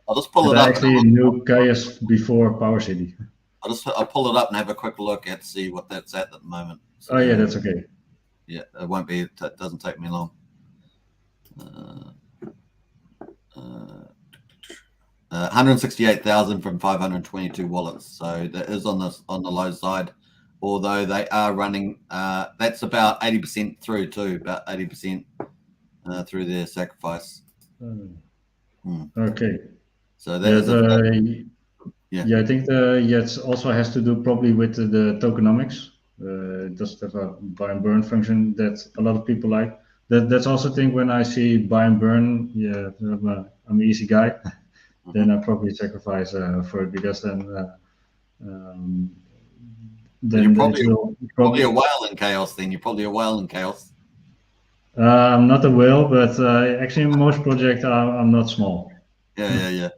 I'll just pull it up. I actually knew Chaos before PowerCity. I'll pull it up and have a quick look at see what that's at the moment. So, oh yeah, that's okay. Yeah, it won't be. It doesn't take me long. 168,000 from 522 wallets. So that is on the low side. Although they are running, that's about 80% through too, about 80% through their sacrifice. Okay. So that I think it also has to do probably with the tokenomics. It does have a buy and burn function that a lot of people like. That's also thing when I see buy and burn. Yeah, I'm an easy guy. Then I probably sacrifice for it because then you're probably a whale in Chaos. Then you're probably a whale in Chaos. I'm not a whale, but actually in most projects I'm not small. Yeah.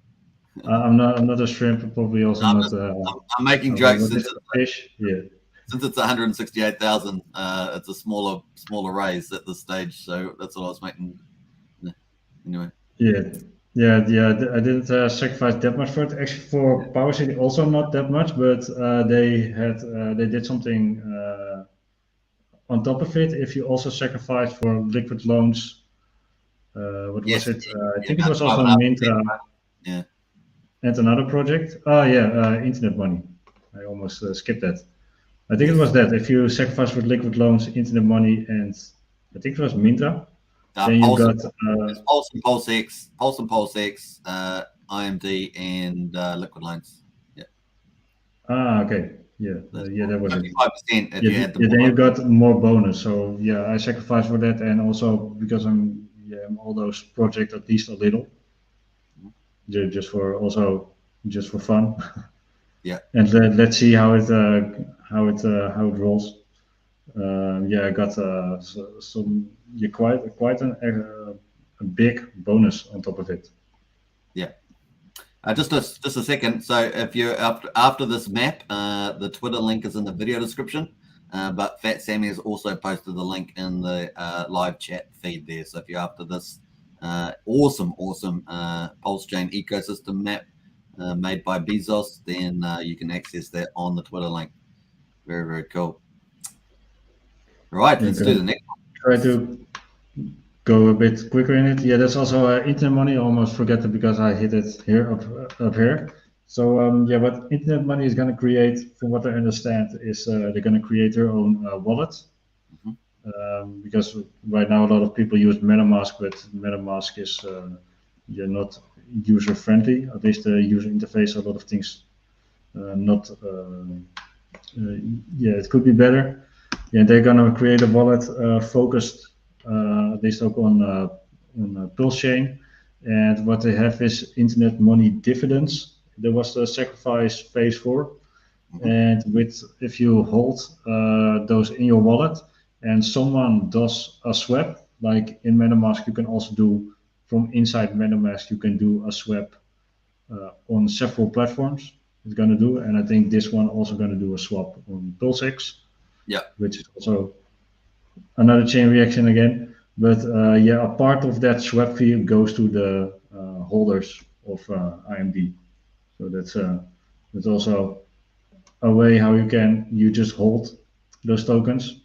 I'm not a shrimp. Probably also not. I'm making jokes since it's a fish. Yeah. Since it's 168,000, it's a smaller raise at this stage. So that's what I was making. Anyway. Yeah. I didn't sacrifice that much for it. Actually, for PowerCity, also not that much, but they did something on top of it. If you also sacrifice for liquid loans, what was it? I think it was also Mintra. Yeah. And another project. Oh yeah, Internet Money. I almost skipped that. I think it was that. If you sacrifice with liquid loans, Internet Money, and I think it was Mintra. Then you got Pulse and PulseX, IMD, and liquid loans. Yeah. Okay. Yeah. That was it. 5% if you had then you got more bonus. So yeah, I sacrificed for that, and also because I'm all those projects at least a little. Just for fun. Yeah. And let's see how it rolls. I got quite a big bonus on top of it. Yeah. Just a second. So if you're after this map, the Twitter link is in the video description. But Fat Sammy has also posted the link in the live chat feed there. So if you're after this awesome PulseChain ecosystem map made by BEZO, then you can access that on the Twitter link. Very, very cool. All right, let's do the next one. Try to go a bit quicker in it. Yeah, that's also Internet Money. I almost forgot it because I hit it here up here. So what Internet Money is going to create, from what I understand, is they're going to create their own wallet. Because right now a lot of people use MetaMask, but MetaMask is not user friendly. At least the user interface, a lot of things not yeah, it could be better. Yeah, they're gonna create a wallet focused at least ook on PulseChain, and what they have is internet money dividends. There was the sacrifice phase 4, and if you hold those in your wallet and someone does a swap, like in MetaMask, you can also do from inside MetaMask, you can do a swap on several platforms. It's going to do, and I think this one also going to do a swap on PulseX, which is also another chain reaction again. But yeah, a part of that swap fee goes to the holders of IMD. So that's also a way how you just hold those tokens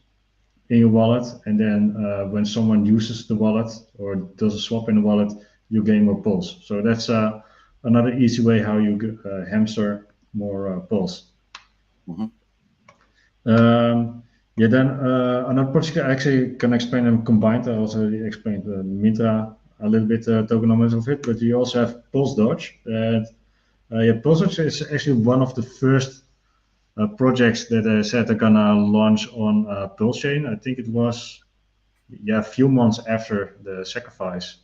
in your wallet, and then when someone uses the wallet or does a swap in the wallet, you gain more pulse. So that's another easy way how you hamster more pulse. Yeah, then another project I actually can explain them combined. I also explained Mintra a little bit tokenomics of it, but you also have PulseDog. And yeah, PulseDog is actually one of the first projects that I said they're gonna launch on PulseChain. I think it was a few months after the sacrifice.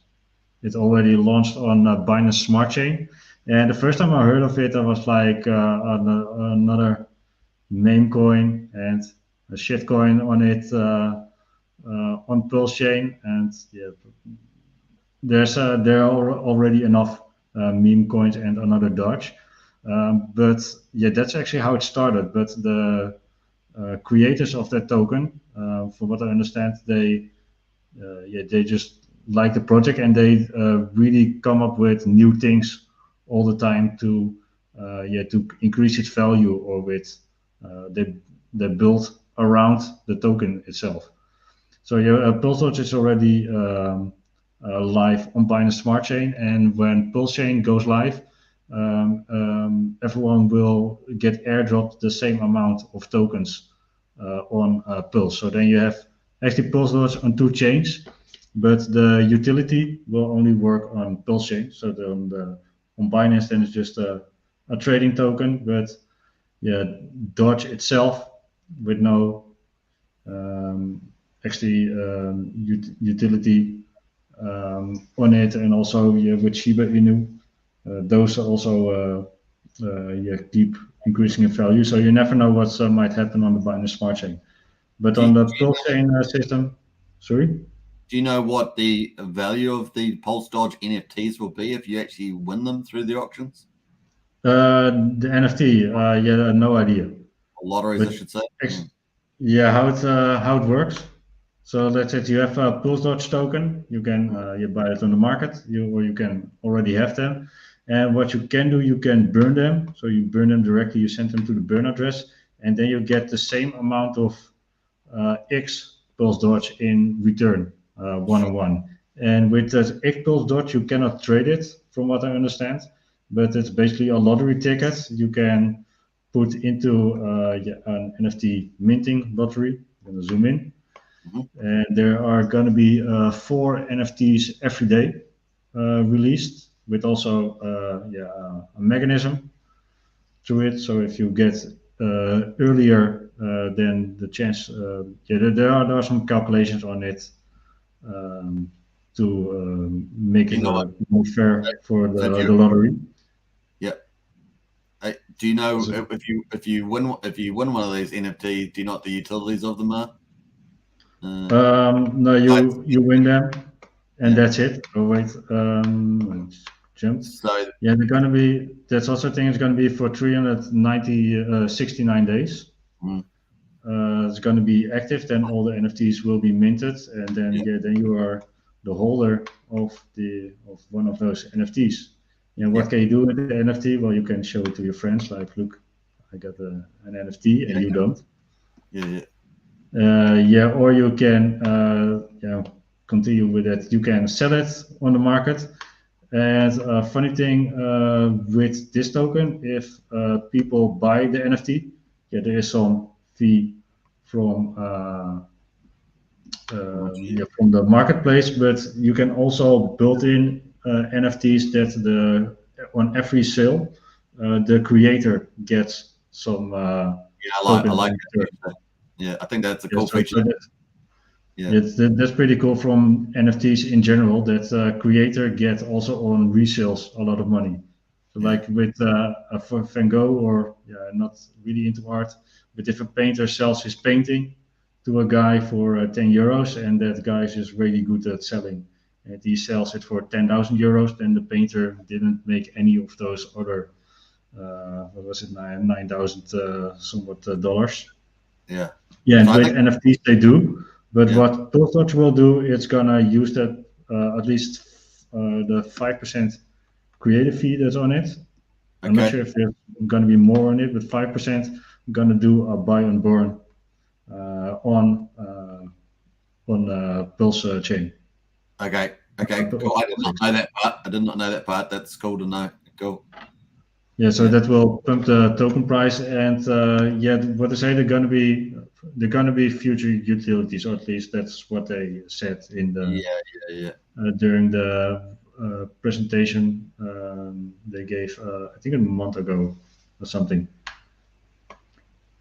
It already launched on Binance Smart Chain, and the first time I heard of it, I was like another meme coin and a shit coin on it on PulseChain, and yeah, there are already enough meme coins and another Dodge. But yeah, that's actually how it started. But the creators of that token, from what I understand, they just like the project, and they really come up with new things all the time to increase its value, or with they build around the token itself. So yeah, PulseDog is already live on Binance Smart Chain, and when PulseChain goes live, everyone will get airdropped the same amount of tokens on Pulse. So then you have actually PulseDog on 2 chains, but the utility will only work on PulseChain. So on Binance, then it's just a trading token, but yeah, Dodge itself with no utility on it, and also with Shiba Inu, those also keep increasing in value. So you never know what might happen on the Binance Smart Chain. But on the PulseChain system, sorry? Do you know what the value of the PulseDog NFTs will be if you actually win them through the auctions? The NFT, yeah, no idea. Lotteries, I should say. Yeah, how it works. So let's say you have a PulseDog token, you can you buy it on the market, or you can already have them. And what you can do, you can burn them. So you burn them directly, you send them to the burn address, and then you get the same amount of X PulseDog in return, 1-on-1. And with that X PulseDog, you cannot trade it, from what I understand, but it's basically a lottery ticket you can put into an NFT minting lottery. I'm going to zoom in. And there are going to be 4 NFTs every day released, with also a mechanism to it. So if you get earlier, then the chance, there are some calculations on it to make it more fair for the lottery. Yeah. Do you know if you win one of these NFTs, do you know what the utilities of them are? No, you win them, and that's it. Oh wait, jumped. So yeah, they're gonna be. That's also a thing. It's gonna be for 69 days. It's gonna be active. Then all the NFTs will be minted, and then then you are the holder of one of those NFTs. And what can you do with the NFT? Well, you can show it to your friends. Like, look, I got an NFT, and you don't. Or you can continue with it. You can sell it on the market. And a funny thing with this token, if people buy the NFT, there is some fee from the marketplace, but you can also build in NFTs that on every sale, the creator gets some I like that. Yeah, I think that's a cool feature. Yeah, that's pretty cool from NFTs in general, that creator get also on resales a lot of money. So like with for Van Gogh, or not really into art, but if a painter sells his painting to a guy for 10 euros, and that guy is just really good at selling, and he sells it for 10,000 euros, then the painter didn't make any of those other, what was it, 9,000 somewhat dollars. Yeah. Yeah, and so with NFTs they do. But what PulseDog will do, it's gonna use that at least the 5% creative fee that's on it. I'm not sure if there's gonna be more on it, but 5% gonna do a buy and burn on PulseChain. Okay, cool. I did not know that part. I did not know that part. That's cool to know. Cool. Yeah, so that will pump the token price, and what they say, they're gonna be future utilities, or at least that's what they said in the during the presentation they gave, I think a month ago or something.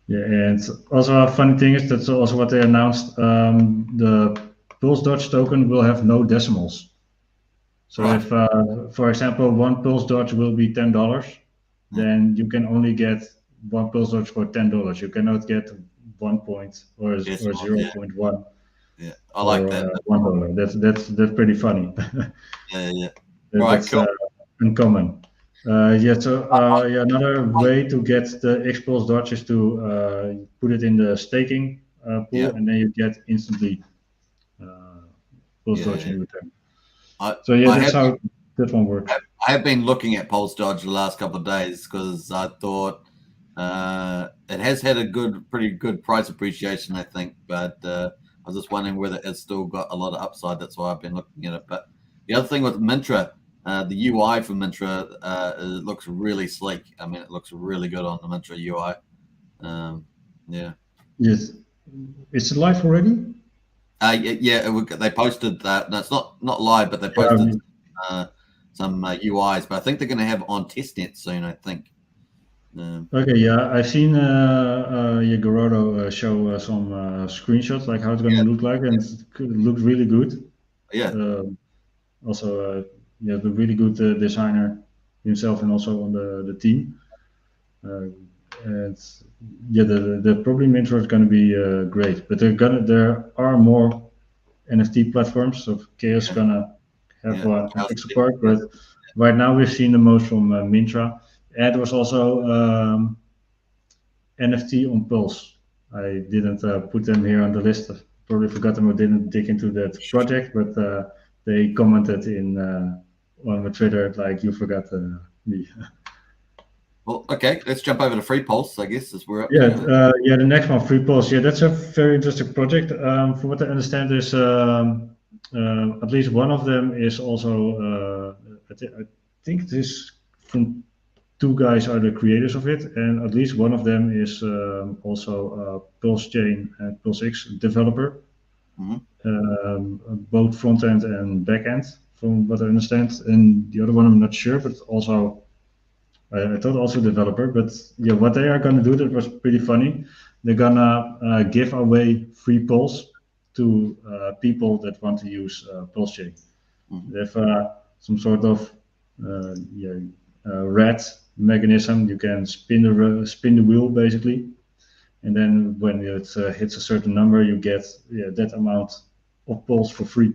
Yeah, and also a funny thing is that's also what they announced. The PulseDog token will have no decimals. So if, for example, one PulseDog will be $10. Then you can only get one PulseDog for $10. You cannot get 1 point or 0.1. Yeah, I like that. $1. That's pretty funny. Yeah. That's cool. Uncommon. Another way to get the X PulseDog is to put it in the staking pool, and then you get instantly PulseDog in return. That's how that one works. I have been looking at PulseDog the last couple of days because I thought it has had a pretty good price appreciation, I think. But I was just wondering whether it's still got a lot of upside. That's why I've been looking at it. But the other thing with Mintra, the UI for Mintra, it looks really sleek. I mean, it looks really good on the Mintra UI. Yes, it's live already. They posted that. No, it's not live, but they posted some UIs. But I think they're going to have on testnet soon, I think. I've seen Gerardo show some screenshots, like how it's going to look like, and it looked really good. Yeah. Also, the really good designer himself, and also on the team. And the probably Mintra is going to be great, but there are more NFT platforms. So Chaos is gonna have one support, but right now we've seen the most from Mintra, and there was also NFT on Pulse. I didn't put them here on the list. Probably forgot them or didn't dig into that project, but they commented on the Twitter like, you forgot me. Well, okay, let's jump over to Free Pulse, I guess, as we're up. The next one, Free Pulse. Yeah, that's a very interesting project. From what I understand is at least one of them is also, I think this from two guys are the creators of it, and at least one of them is also a PulseChain and PulseX developer, both front end and back end, from what I understand. And the other one I'm not sure, but also I thought also developer. But yeah, what they are gonna do, that was pretty funny. They're gonna give away free Pulse to people that want to use PulseChain. They have some sort of red mechanism. You can spin the wheel basically, and then when it hits a certain number, you get that amount of Pulse for free.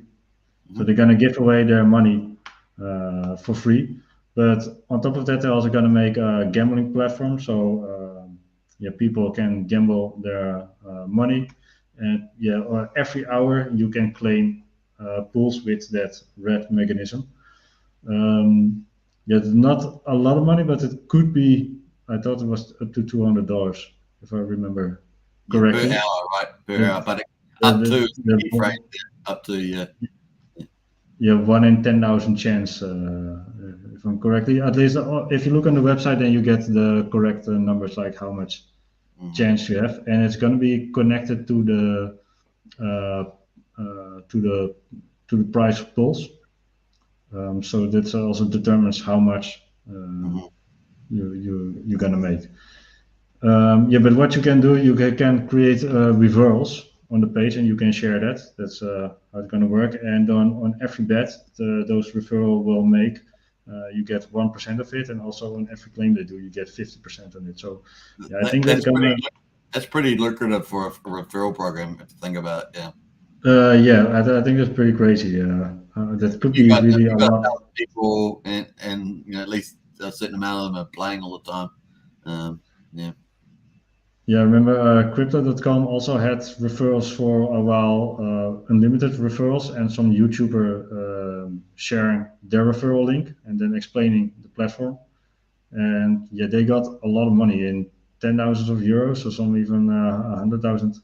So they're gonna give away their money for free. But on top of that, they're also gonna make a gambling platform. So people can gamble their money, and every hour you can claim Pulse with that red mechanism. Not a lot of money, but it could be. I thought it was up to $200, if I remember correctly. Per hour, right? Per hour, but up to 1 in 10,000 chance, if I'm correctly. At least if you look on the website, then you get the correct numbers, like how much chance you have, and it's going to be connected to the price of Pulse. So that also determines how much you're gonna make. Yeah, but what you can do, you can create referrals on the page, and you can share that. That's how it's going to work. And on every bet those referral will make, you get 1% of it, and also on every claim they do, you get 50% on it. So yeah, I think that's pretty lucrative for a referral program if you think about it. Yeah. Yeah, I think that's pretty crazy. That could be really a lot. People and at least a certain amount of them are playing all the time. Yeah. Yeah, I remember Crypto.com also had referrals for a while, unlimited referrals, and some YouTuber sharing their referral link and then explaining the platform. And yeah, they got a lot of money in 10,000 of euros, or some even 100,000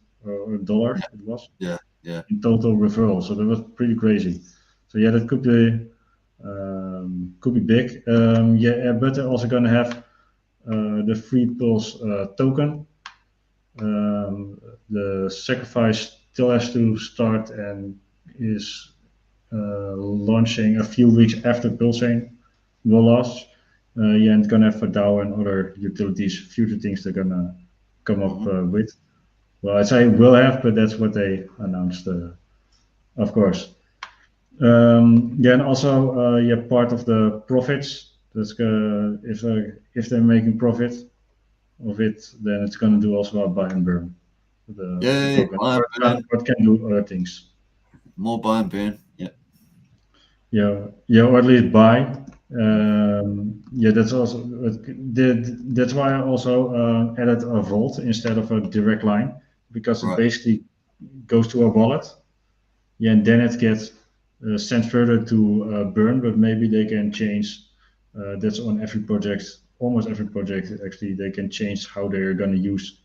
dollars. Yeah. It was. Yeah. Yeah. In total referrals. So that was pretty crazy. So yeah, that could be big. Yeah, but they're also going to have the free Pulse token. The sacrifice still has to start and is launching a few weeks after PulseChain will launch. Yeah, and it's gonna have a DAO and other utilities, future things they're gonna come up with. Well, I say will have, but that's what they announced, of course. Yeah, and also yeah, part of the profits. That's if they're making profit of it, then it's gonna do also a buy and burn. The token. What can do other things. More buy and burn. Yeah. Yeah, or at least buy. Yeah, that's also that's why I also added a vault instead of a direct line, because it basically goes to a wallet. Yeah, and then it gets sent further to burn, but maybe they can change. That's on every project, almost every project actually. They can change how they're gonna use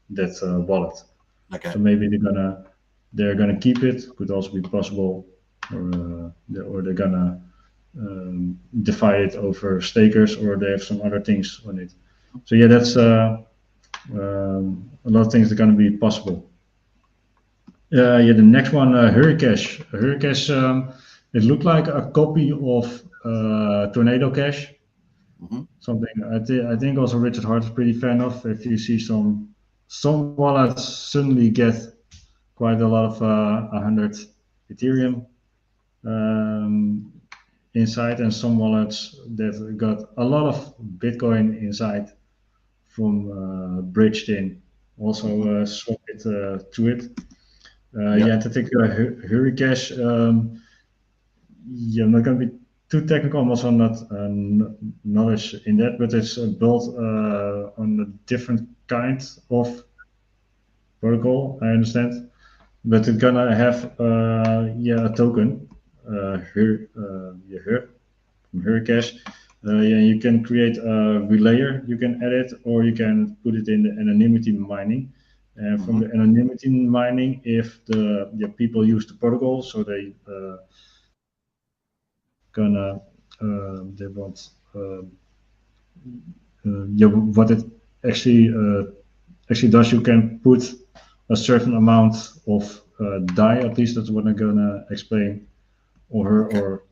that wallet. Okay. So maybe they're gonna keep it. Could also be possible, or they're gonna defy it over stakers, or they have some other things on it. So yeah, that's a lot of things are gonna be possible. Yeah, the next one, Hurricash. Hurricash, it looked like a copy of Tornado Cash. Something I think also Richard Hart is pretty fan of. If you see some wallets suddenly get quite a lot of 100 Ethereum inside, and some wallets that got a lot of Bitcoin inside from bridged in. Also swap it to it. Yeah, to take Hurricash. Yeah, I'm not going to be too technical. I'm also not knowledge in that, but it's built on a different kind of protocol. I understand, but it's gonna have yeah, a token from Hurricash. Yeah, you can create a relayer. You can add it, or you can put it in the anonymity mining. And from the anonymity mining, if the people use the protocol, so they they want yeah, what it actually does. You can put a certain amount of DAI. At least that's what I'm gonna explain, or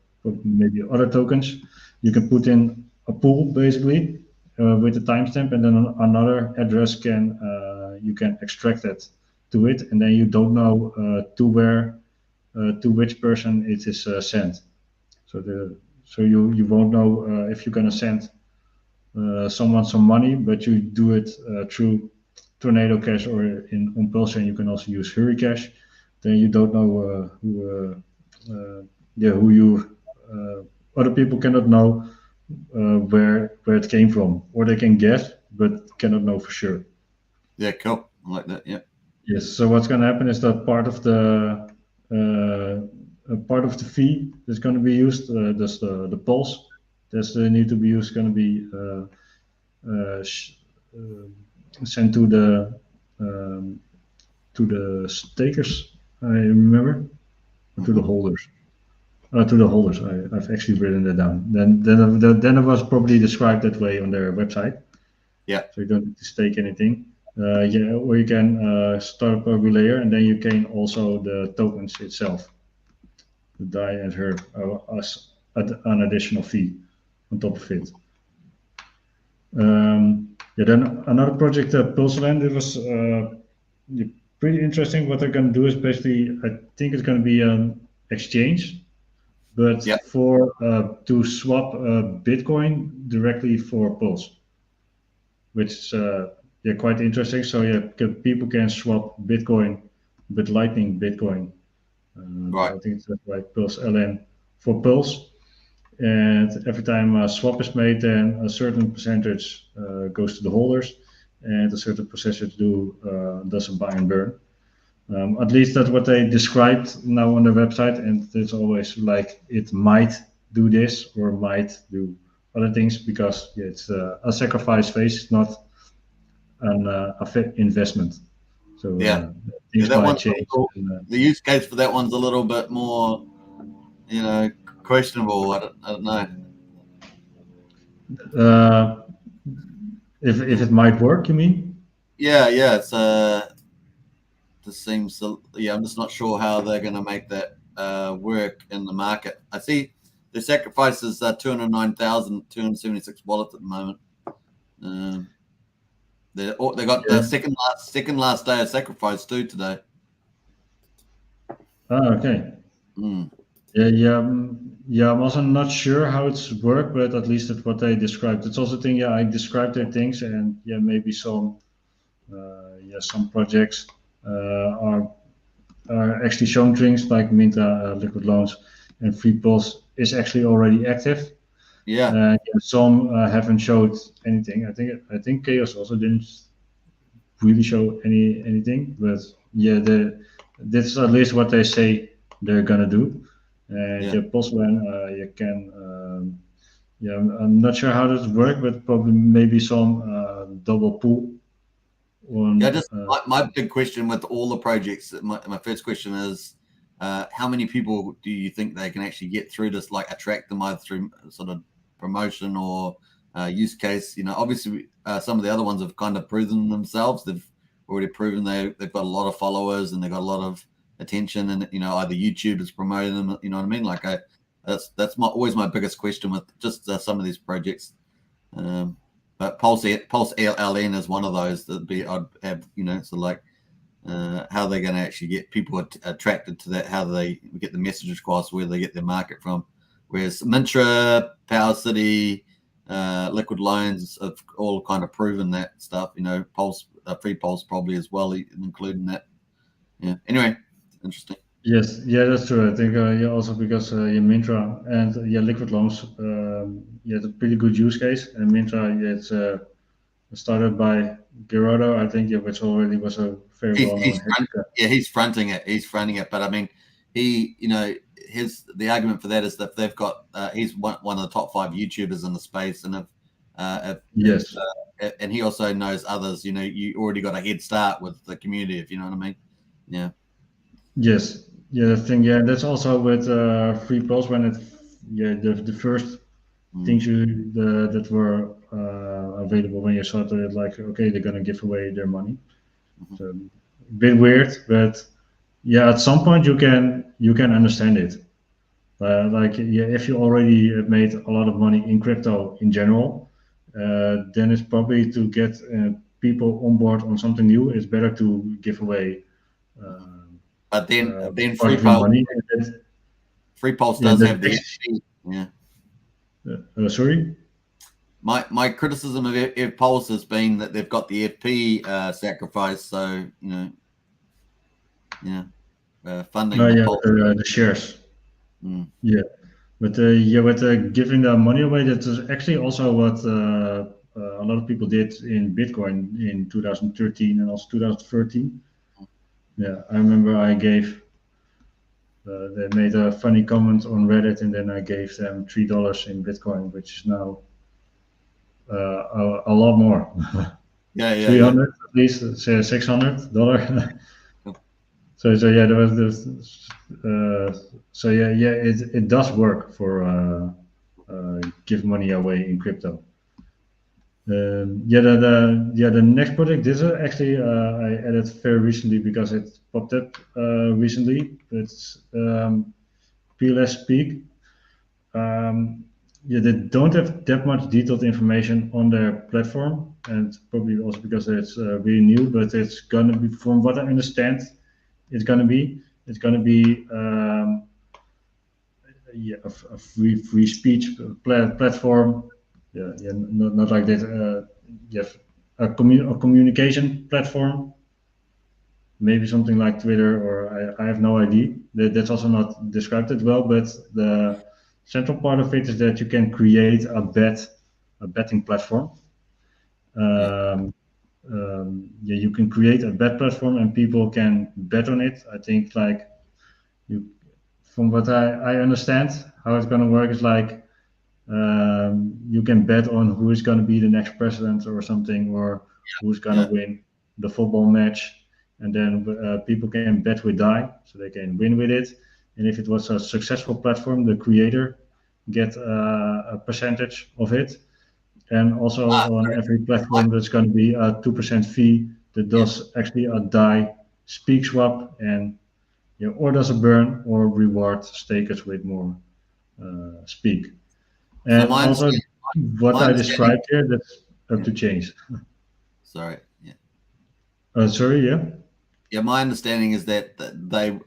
maybe other tokens. You can put in a pool basically with a timestamp, and then another address can you can extract that to it, and then you don't know to which person it is sent. So you won't know if you're gonna send someone some money, but you do it through Tornado Cash, or on PulseChain you can also use Hurricash. Then you don't know who you other people cannot know where it came from, or they can guess but cannot know for sure. Yeah, cool. I like that. Yeah. Yes. So what's going to happen is that part of the fee that's going to be used, that's the pulse that's need to be used, going to be sent to the stakers. I remember, or to the holders. To the holders. I've actually written that down. Then it was probably described that way on their website. Yeah. So you don't need to stake anything. Yeah, or you can start up a relayer, and then you gain also the tokens itself, the DAI and her, as an additional fee on top of it. Yeah, then another project, PulseLN, it was pretty interesting. What they're going to do is basically, I think it's going to be an exchange, but Yeah. for to swap Bitcoin directly for Pulse, which is yeah, quite interesting. So yeah, people can swap Bitcoin with Lightning Bitcoin. Right. I think it's like PulseLN for Pulse. And every time a swap is made, then a certain percentage goes to the holders, and a certain percentage does a buy and burn. At least that's what they described now on their website, and it's always like it might do this or might do other things because yeah, it's a sacrifice phase, not a investment. So Yeah. Yeah, things that might one's change. the use case for that one's a little bit more, questionable. I don't know. If it might work, you mean? Yeah, it's just seems I'm just not sure how they're going to make that work in the market. I see the sacrifice is 209,276 wallets at the moment. They got the second last day of sacrifice too today. Okay. Yeah. I'm also not sure how it's worked, but at least that's what they described. It's also thing. Yeah, I described their things, and yeah, maybe some projects are actually showing things like Minta, Liquid Loans, and Free Pulse is actually already active. Yeah. Some haven't showed anything. I think Chaos also didn't really show anything, but yeah, that's at least what they say they're gonna do. And yeah, PulseLN, you can. Yeah, I'm not sure how this works, but probably maybe some double pool. Just my big question with all the projects. My first question is, how many people do you think they can actually get through this? Like attract them either through sort of promotion or use case. Obviously some of the other ones have kind of proven themselves. They've already proven they've got a lot of followers and they've got a lot of attention, and either YouTube is promoting them. You know what I mean? Like that's always my biggest question with just some of these projects. But PulseLN is one of those that I'd have, so like how they're going to actually get people attracted to that, how they get the message across, where they get their market from. Whereas Mintra, Power City, Liquid Loans have all kind of proven that stuff. Pulse, Free Pulse probably as well, including that. Yeah. Anyway, interesting. Yes, yeah, that's true. I think yeah, also because Mintra and Liquid Loans, it's a pretty good use case. And Mintra, it's started by Gerardo, I think, which already was a very well-known hacker. He's fronting it. But I mean, the argument for that is that they've got he's one of the top 5 YouTubers in the space, and yes, and he also knows others. You already got a head start with the community, if you know what I mean. Yeah. Yes, yeah, the thing, yeah, that's also with Free Pulse when the first things that were available when you saw it, like okay, they're gonna give away their money. So a bit weird, but yeah, at some point you can understand it. Like yeah, if you already have made a lot of money in crypto in general, then it's probably to get people on board on something new. It's better to give away. But then Free money. Free Pulse does have the FP. Yeah. Sorry. My criticism of Pulse has been that they've got the FP sacrifice, so funding. The shares. Yeah, but giving the money away, that is actually also what a lot of people did in Bitcoin in 2013 and also 2013. Yeah, I remember I gave. They made a funny comment on Reddit, and then I gave them $3 in Bitcoin, which is now a lot more. Yeah. 300 at least, say $600. So yeah, there was this. It does work for give money away in crypto. The next project, this is actually I added very recently because it popped up recently. It's PLS Peak. yeah, they don't have that much detailed information on their platform, and probably also because it's really new. But it's gonna be, from what I understand, it's gonna be yeah, a free speech platform. Yeah, not like that. You have a communication platform, maybe something like Twitter, or I have no idea. That's also not described it well, but the central part of it is that you can create a betting platform. Yeah, you can create a bet platform and people can bet on it. I think like you, from what I understand, how it's going to work is like you can bet on who is going to be the next president or something, or who's going to win the football match, and then people can bet with DAI, so they can win with it. And if it was a successful platform, the creator get a percentage of it. And also on every platform, there's going to be a 2% fee that does actually a DAI speak swap, and or does a burn or reward stakers with more speak. So And also, what I described here, that's up to change. Sorry. Yeah. Sorry, yeah. Yeah, my understanding is that the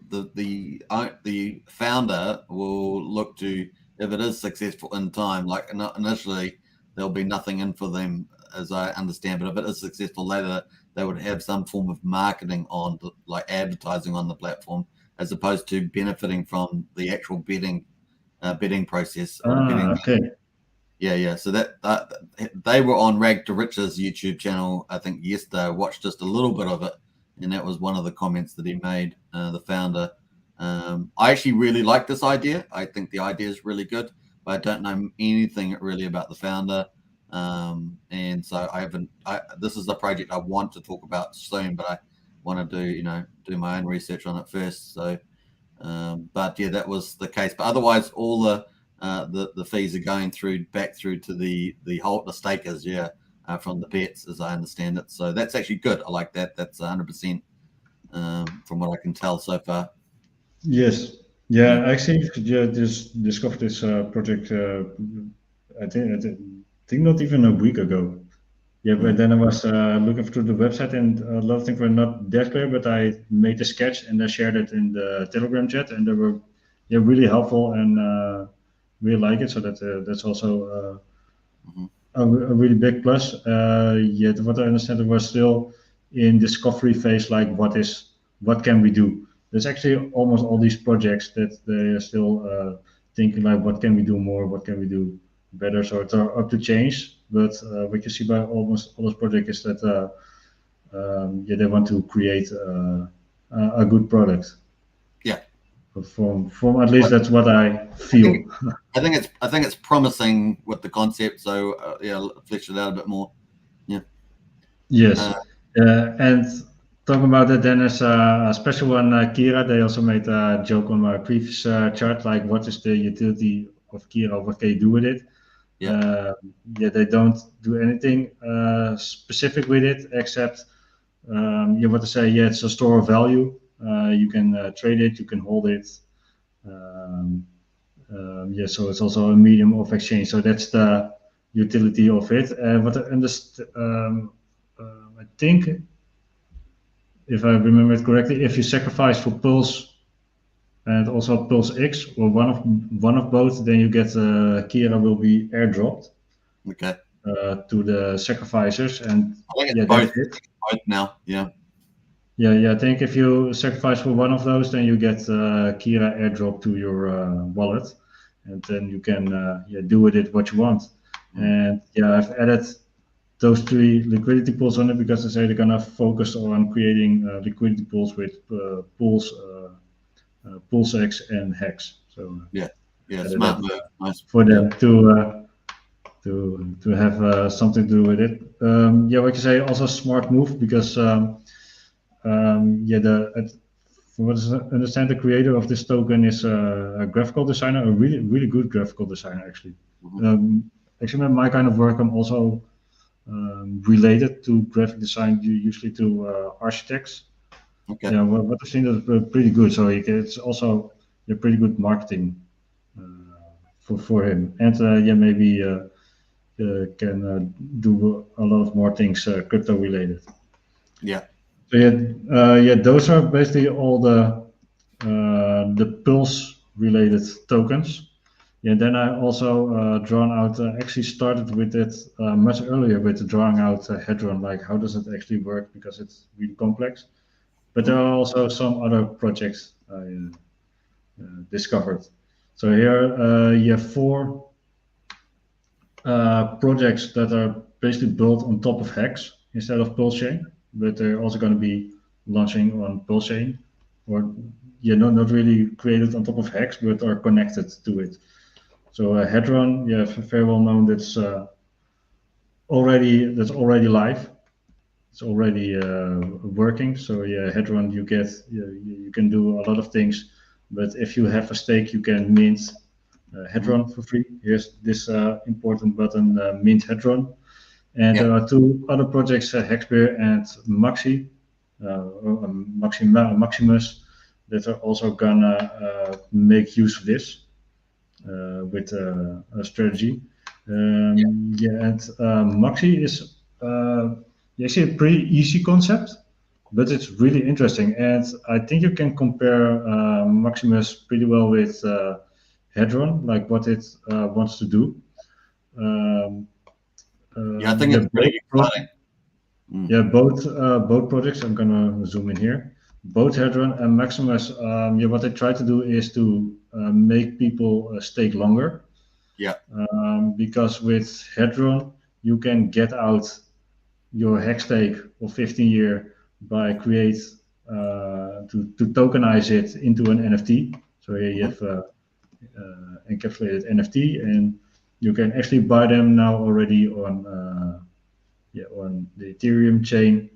founder will look to, if it is successful in time, like initially there'll be nothing in for them, as I understand. But if it is successful later, they would have some form of marketing on, like advertising on the platform, as opposed to benefiting from the actual betting process or the betting. Okay. Yeah. So that they were on Rag to Riches YouTube channel, I think yesterday. I watched just a little bit of it, and that was one of the comments that he made, the founder. I actually really like this idea. I think the idea is really good, but I don't know anything really about the founder. And so I haven't. This is the project I want to talk about soon, but I want to do my own research on it first. So, but yeah, that was the case. But otherwise, all the fees are going back through to the stakers, from the bets, as I understand it. So that's actually good. I like that. That's 100% from what I can tell so far. Yes. Yeah, actually, just discovered this project. I think not even a week ago. Yeah, but then I was looking through the website, and a lot of things were not that clear. But I made a sketch and I shared it in the Telegram chat, and they were really helpful and really like it. So that's also a really big plus. Yet, what I understand, it was still in discovery phase. Like, what can we do? There's actually almost all these projects that they are still thinking like, what can we do more? What can we do better? So it's up to change. But what you see by almost all those projects is that they want to create a good product. Yeah. From at least that's what I feel. I think it's promising with the concept. So flesh it out a bit more. Yeah. Yes. And talking about that, then there's a special one, Kira. They also made a joke on my previous chart, like what is the utility of Kira? What can you do with it? They don't do anything specific with it except what to say. Yeah, it's a store of value. You can trade it, you can hold it. So it's also a medium of exchange. So that's the utility of it. What I understand, I think, if I remember it correctly, if you sacrifice for Pulse and also Pulse X or one of both, then you get Kira will be airdropped. Okay. To the sacrificers, and I think it's both now. Yeah. Yeah. I think if you sacrifice for one of those, then you get Kira airdrop to your wallet, and then you can do with it what you want. And I've added those 3 liquidity pools on it because they say they're gonna focus on creating liquidity pools with PulseX and Hex. So smart move. Nice. For them to have something to do with it. What you say, also smart move because from what I understand, the creator of this token is a graphical designer, a really good graphical designer actually. Actually, my kind of work, I'm also related to graphic design, usually to architects. Okay. Yeah, what I've seen is pretty good. So it's also a pretty good marketing for him, and maybe can do a lot of more things crypto related. Yeah. So those are basically all the Pulse related tokens. Yeah, then I also drawn out, actually started with it much earlier with drawing out Hedron, like how does it actually work, because it's really complex. But there are also some other projects I discovered. So here you have 4 projects that are basically built on top of Hex instead of PulseChain, but they're also going to be launching on PulseChain, or not really created on top of Hex, but are connected to it. So Hedron, very well known. That's already live. It's already working. So Hedron, you can do a lot of things. But if you have a stake, you can mint Hedron for free. Here's this important button, mint Hedron. And there are 2 other projects, Hexper and Maximus, that are also gonna make use of this with a strategy. And Maxi is actually a pretty easy concept, but it's really interesting. And I think you can compare Maximus pretty well with Hedron, like what it wants to do. I think it's pretty exciting. Yeah, both projects. I'm gonna zoom in here. Both Hedron and Maximus. What they try to do is to make people stake longer. Yeah. Because with Hedron, you can get out your hex stake of 15-year by create to tokenize it into an NFT. So here you have encapsulated NFT, and you can actually buy them now already on the Ethereum chain,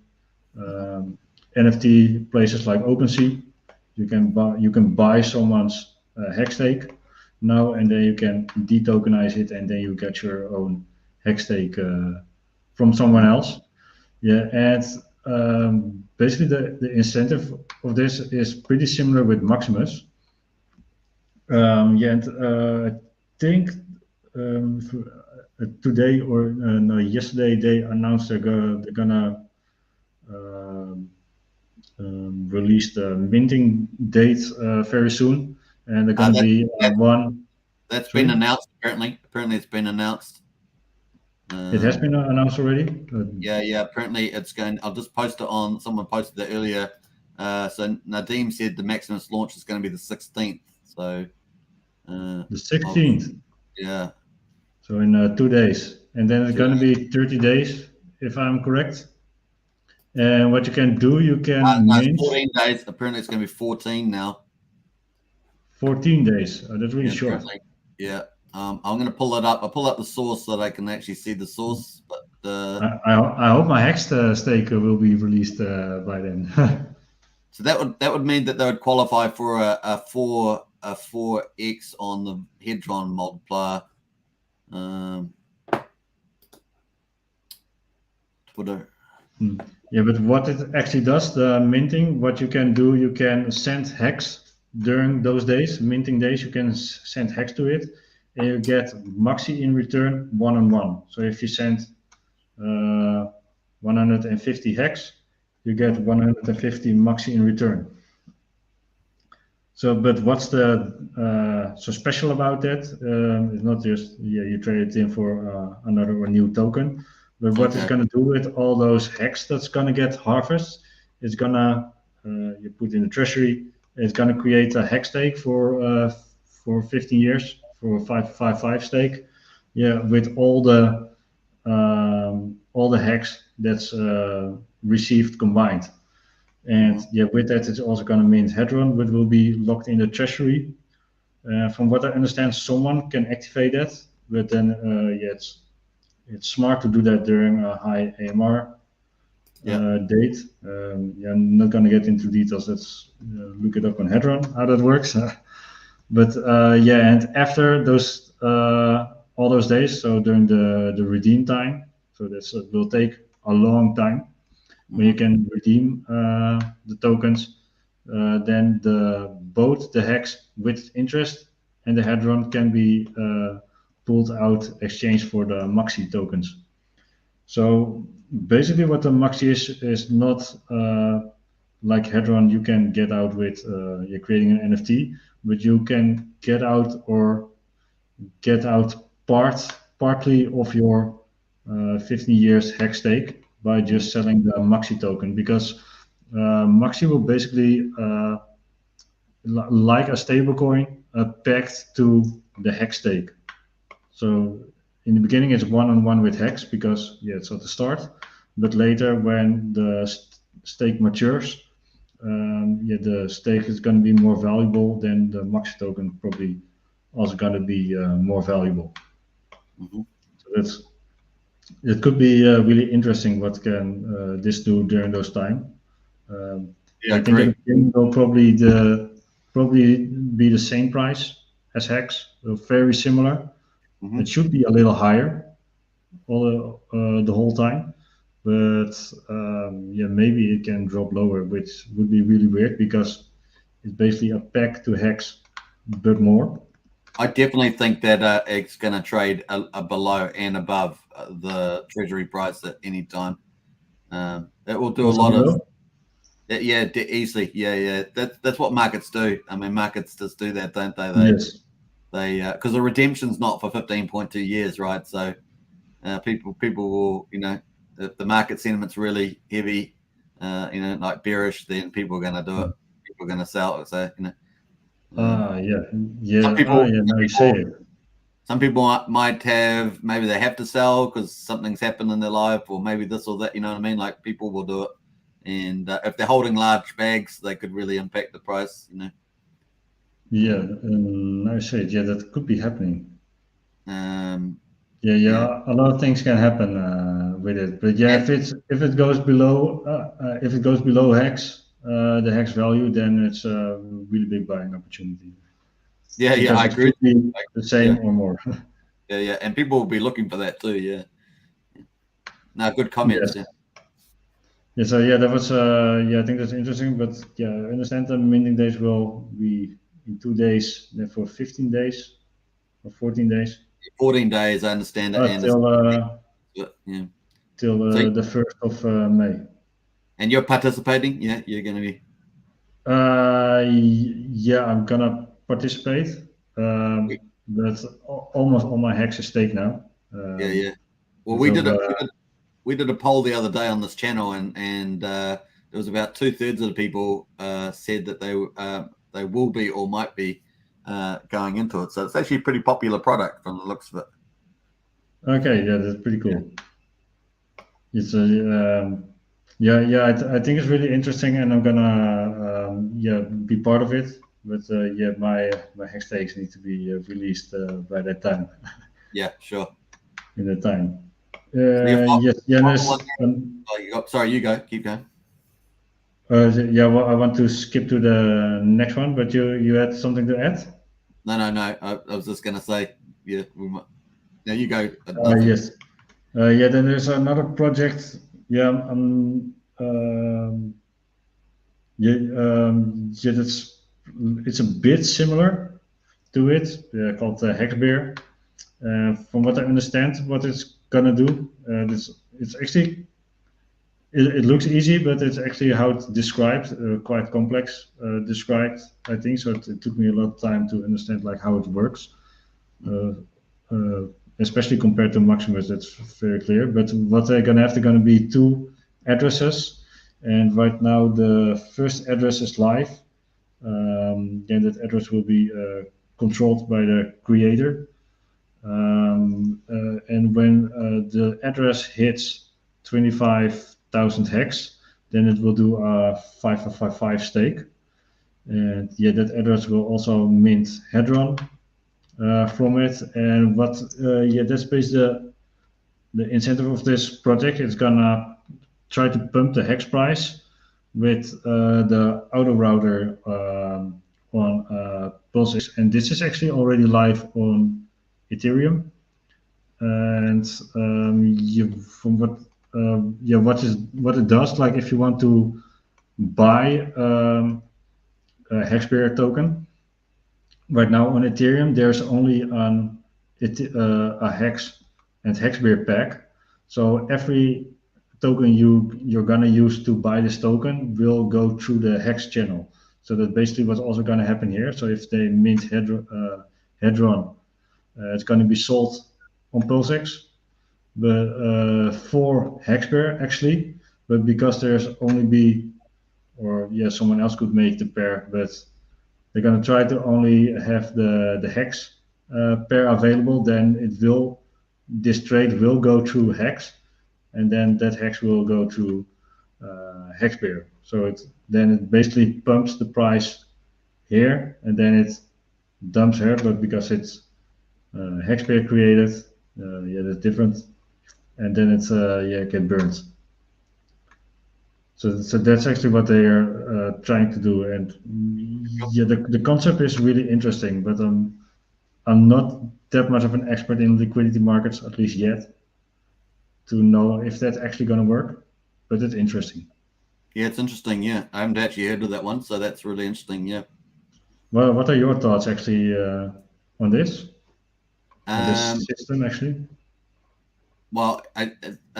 NFT places like OpenSea. You can buy someone's hex stake now, and then you can detokenize it, and then you get your own hex stake from someone else. And basically the incentive of this is pretty similar with Maximus. I think today or no, yesterday they announced they're gonna release the minting date very soon, and they're gonna be one. That's been announced. Apparently, it's been announced. It has been announced already. Apparently, it's going. I'll just post it on. Someone posted it earlier. So Nadeem said the Maximus launch is going to be the 16th. So the 16th. Yeah. So in 2 days, and then it's going to be 30 days, if I'm correct. And what you can do, you can mint. 14 days. Apparently, it's going to be 14 now. 14 days. Oh, that's really short. Yeah. I'm going to pull it up. I'll pull up the source so that I can actually see the source. But I hope my Hex stake will be released by then. So that would mean that they would qualify for a 4x on the Hedron multiplier. Twitter. Yeah, but what it actually does, the minting, what you can do, you can send Hex during those days, minting days. You can send Hex to it, and you get Maxi in return 1-on-1. So if you send 150 Hex, you get 150 Maxi in return. So, but what's the so special about that? It's not just you trade it in for another or new token, but what it's going to do with all those Hex that's going to get harvested, it's going to you put in the treasury. It's going to create a Hex stake for 15 years for a 555 stake. Yeah, with all the Hex that's received combined. And with that, it's also going to mint Hedron, but will be locked in the treasury. From what I understand, someone can activate that, but then it's smart to do that during a high AMR date. I'm not going to get into details. Let's look it up on Hedron how that works. But and after those all those days, so during the redeem time, so this will take a long time. When you can redeem the tokens, then both the Hex with interest and the Hedron can be pulled out, exchanged for the Maxi tokens. So basically what the Maxi is not like Hedron you can get out with you're creating an NFT, but you can get out partly of your 15 years Hex stake by just selling the Maxi token, because Maxi will basically like a stablecoin pegged to the Hex stake. So in the beginning it's one-on-one with Hex because it's at the start, but later when the stake matures, the stake is going to be more valuable, then the Maxi token probably also going to be more valuable. So it could be really interesting what can this do during those time. I think it will probably be the same price as Hex, so very similar. It should be a little higher the whole time, but maybe it can drop lower, which would be really weird because it's basically a peg to Hex, but more. I definitely think that it's going to trade below and above the treasury price at any time. It will do a lot of, easily. Yeah. That's what markets do. I mean, markets just do that, don't they? Yes. Because the redemption's not for 15.2 years, right? So people will, if the market sentiment's really heavy, like bearish, then people are going to do it. People are going to sell it. So Some people might have, maybe they have to sell because something's happened in their life, or maybe this or that. You know what I mean? Like people will do it, and if they're holding large bags, they could really impact the price. I say it. Yeah, that could be happening. A Yeah. lot of things can happen with it, but if it goes below Hex, the Hex value, then it's a really big buying opportunity. Yeah, I agree. Be the same or more. Yeah, and people will be looking for that too. Yeah. No, good comments. Yes. Yeah, so that was I think that's interesting, but I understand the minting days will be in 2 days, then for 15 days or 14 days. 14 days, I understand it. Till the 1st of May. And you're participating? Yeah, you're going to be. I'm gonna participate, but almost all my Hex is stake now. Well, we did a poll the other day on this channel, and there was about 2/3 of the people said that they will be or might be going into it. So it's actually a pretty popular product from the looks of it. Okay, that's pretty cool. It's I think it's really interesting, and I'm gonna be part of it. But my Hex stakes need to be released by that time. Yeah, sure. In that time. Sorry, you go. Keep going. Well, I want to skip to the next one, but you had something to add? No. I was just gonna say, we might. Now you go. Yes. Then there's another project. It's a bit similar to it, called Hexper. From what I understand, what it's gonna do, it's actually it looks easy, but it's actually how it's described, quite complex described, I think. So it took me a lot of time to understand like how it works. Especially compared to Maximus, that's very clear. But what they're going to be 2 addresses, and right now the first address is live. And that address will be controlled by the creator. And when the address hits 25,000 Hex, then it will do a 555 stake. And that address will also mint Hedron. From it, and that's basically the incentive of this project. It's gonna try to pump the Hex price with the auto router on Pulse, and this is actually already live on Ethereum. And from what it does, like if you want to buy a Hexper token, right now on Ethereum, there's only a Hex and Hexper pack. So every token you're gonna use to buy this token will go through the Hex channel. So that's basically what's also gonna happen here. So if they mint Hedron, it's gonna be sold on PulseX, but for Hexper actually. But because there's only be, or yeah, someone else could make the pair, but they're gonna try to only have the Hex pair available. Then this trade will go through Hex, and then that Hex will go through Hexper. So then it basically pumps the price here, and then it dumps here. But because it's Hexper created, yeah, that's different, and then it's get burned. So that's actually what they are trying to do, and yeah, the concept is really interesting, but I'm not that much of an expert in liquidity markets, at least yet, to know if that's actually going to work. But it's interesting. Yeah, it's interesting. Yeah, I haven't actually heard of that one, so that's really interesting. Yeah. Well, what are your thoughts actually on this? On this system actually? Well, I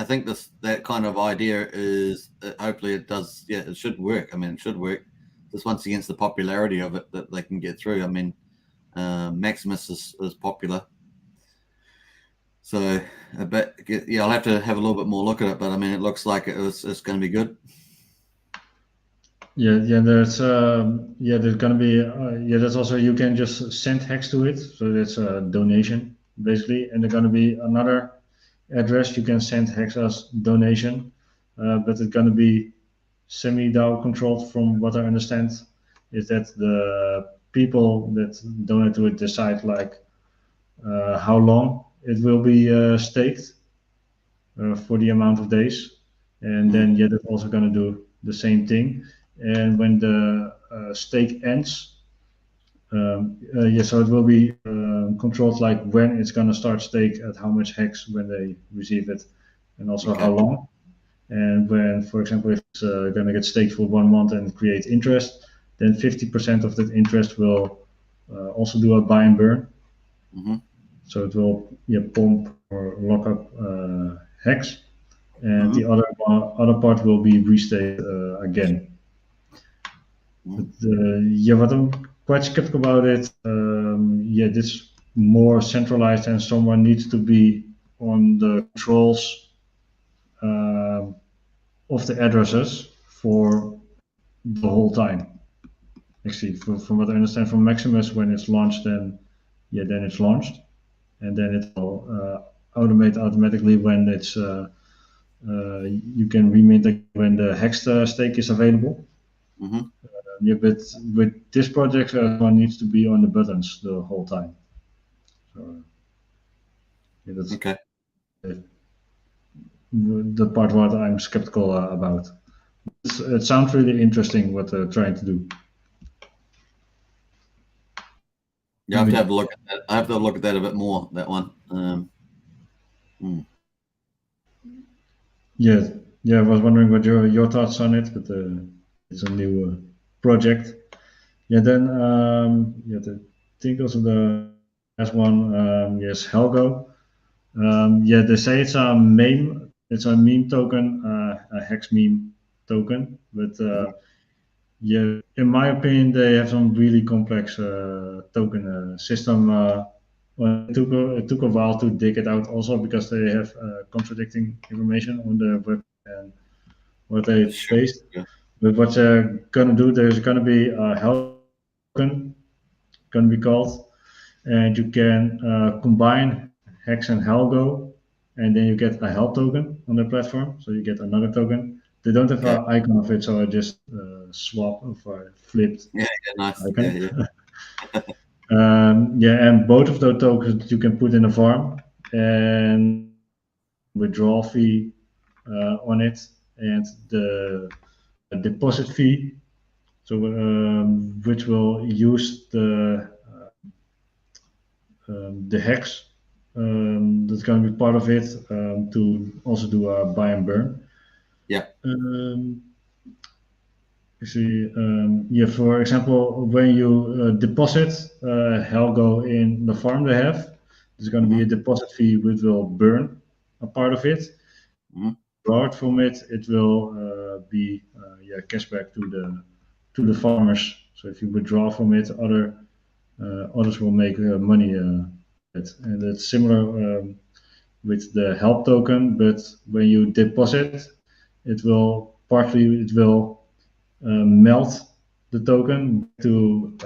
think that kind of idea is hopefully it does. Yeah, it should work. I mean, it should work. Just once against the popularity of it that they can get through. I mean, Maximus is popular. So, but yeah, I'll have to have a little bit more look at it. But I mean, it looks like it's going to be good. Yeah, there's going to be that's also you can just send Hex to it, so that's a donation basically, and there's going to be another address you can send Hex as donation, but it's going to be semi-DAO controlled from what I understand. Is that the people that donate to it decide like how long it will be staked for the amount of days, and then that's also going to do the same thing. And when the stake ends, so it will be controlled like when it's going to start stake, at how much Hex when they receive it, and also how long. And when, for example, if it's going to get staked for 1 month and create interest, then 50% of that interest will also do a buy and burn. So it will pump or lock up Hex, and the other part will be restaked again. But what I'm quite skeptical about it, this more centralized, and someone needs to be on the controls of the addresses for the whole time. Actually, from what I understand from Maximus, when it's launched, then it's launched, and then it will automate automatically when it's you can remint when the Hex stake is available. But with this project, one needs to be on the buttons the whole time. So that's okay. The part what I'm skeptical about. It sounds really interesting what they're trying to do. Yeah, I have to have a look at that. I have to look at that a bit more. That one. I was wondering what your thoughts on it, but it's a new project. Then I think also the last one, yes, Helgo. They say it's a meme token, a Hex meme token, but in my opinion, they have some really complex token system. It took a while to dig it out, also because they have contradicting information on the web and what they faced. Yeah. But what they're gonna do, there's gonna be a Helgo token, gonna be called, and you can combine Hex and Helgo, and then you get a help token on the platform. So you get another token. They don't have an icon of it, so I just flipped. Yeah, nice. Icon. And both of those tokens you can put in a farm and withdrawal fee on it, and the deposit fee, so which will use the Hex that's going to be part of it to also do a buy and burn. Yeah. see, yeah, for example, when you deposit Helgo in the farm they have, there's going to be a deposit fee which will burn a part of it. Draw it from it, it will be yeah, cashback to the farmers. So if you withdraw from it, others will make money. And it's similar with the help token, but when you deposit, it will melt the token to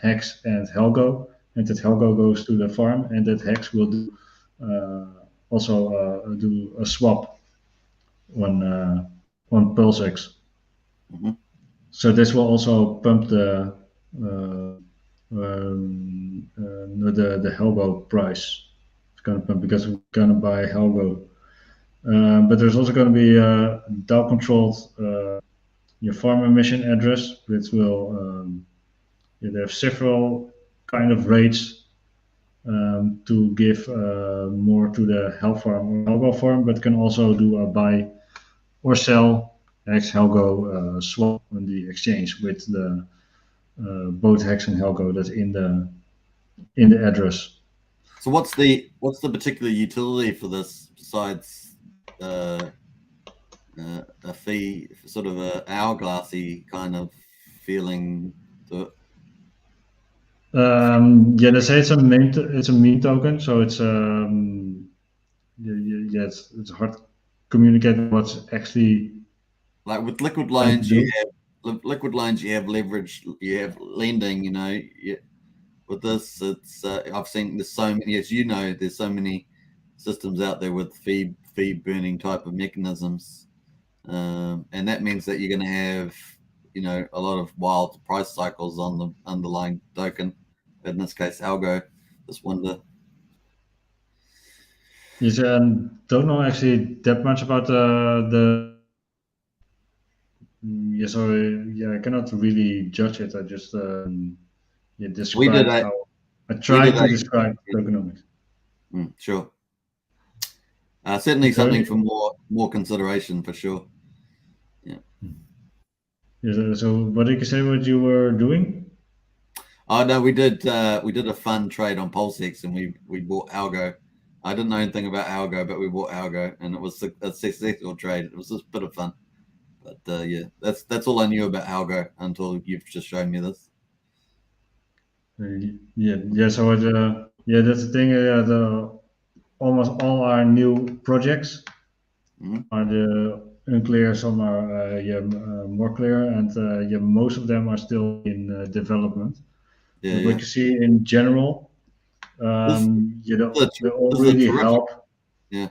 Hex and Helgo, and that Helgo goes to the farm, and that Hex will do also do a swap on PulseX. So this will also pump the Helgo price. It's going to pump because we're going to buy Helgo. But there's also going to be a DAO controlled your farm emission address, which will they have several kind of rates to give more to the Help farm or Helgo farm, but can also do a buy or sell Hex Helgo swap on the exchange with the both Hex and Helgo that's in the address. So what's the particular utility for this besides a fee, sort of a hourglassy kind of feeling to it? Yeah, they say it's a meme token, so it's yeah, it's hard to communicate what's actually like with liquid loans. You have leverage, you have lending. You know, with this, it's I've seen there's so many. As you know, there's so many systems out there with fee burning type of mechanisms, and that means that you're going to have, you know, a lot of wild price cycles on the underlying token. In this case, Algo. Just wonder. Yes, don't know actually that much about the yeah, so yeah, I cannot really judge it. I just yeah, describe how I try to describe tokenomics. Sure. Certainly something for more consideration for sure. Yeah. Yeah. So what did you say? What you were doing? Oh no, we did a fun trade on PulseX, and we bought Algo. I didn't know anything about Algo, but we bought Algo, and it was a successful trade. It was just a bit of fun. But yeah, that's all I knew about Helgo until you've just shown me this. Yeah. So yeah, that's the thing. Almost all our new projects are the unclear. Some are more clear, and yeah, most of them are still in development. Yeah, but what you see in general, you know, they all really help. Yeah.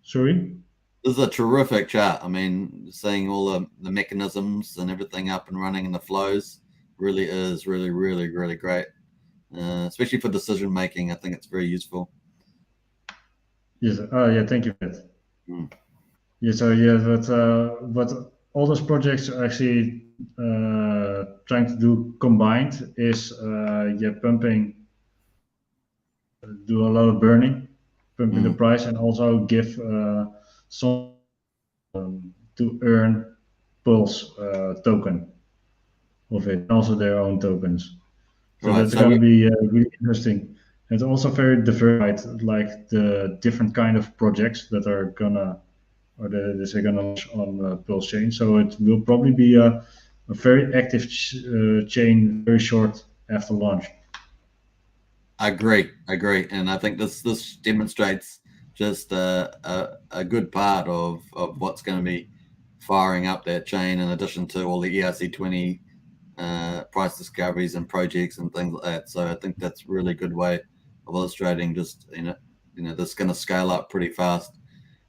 Sorry. This is a terrific chart. I mean, seeing all the mechanisms and everything up and running and the flows really is really great, especially for decision making. I think it's very useful. Yes. Oh, yeah. Thank you, Matt. Yeah. So yeah, but all those projects are actually trying to do combined is yeah, do a lot of pumping the price, and also give some to earn Pulse token of it, and also their own tokens. So that's going to be really interesting. It's also very diversified, like the different kind of projects that are gonna launch on PulseChain. So it will probably be a very active chain very short after launch. I agree, and I think this demonstrates just a good part of what's going to be firing up that chain, in addition to all the ERC20 price discoveries and projects and things like that. So I think that's a really good way of illustrating just you know this is going to scale up pretty fast.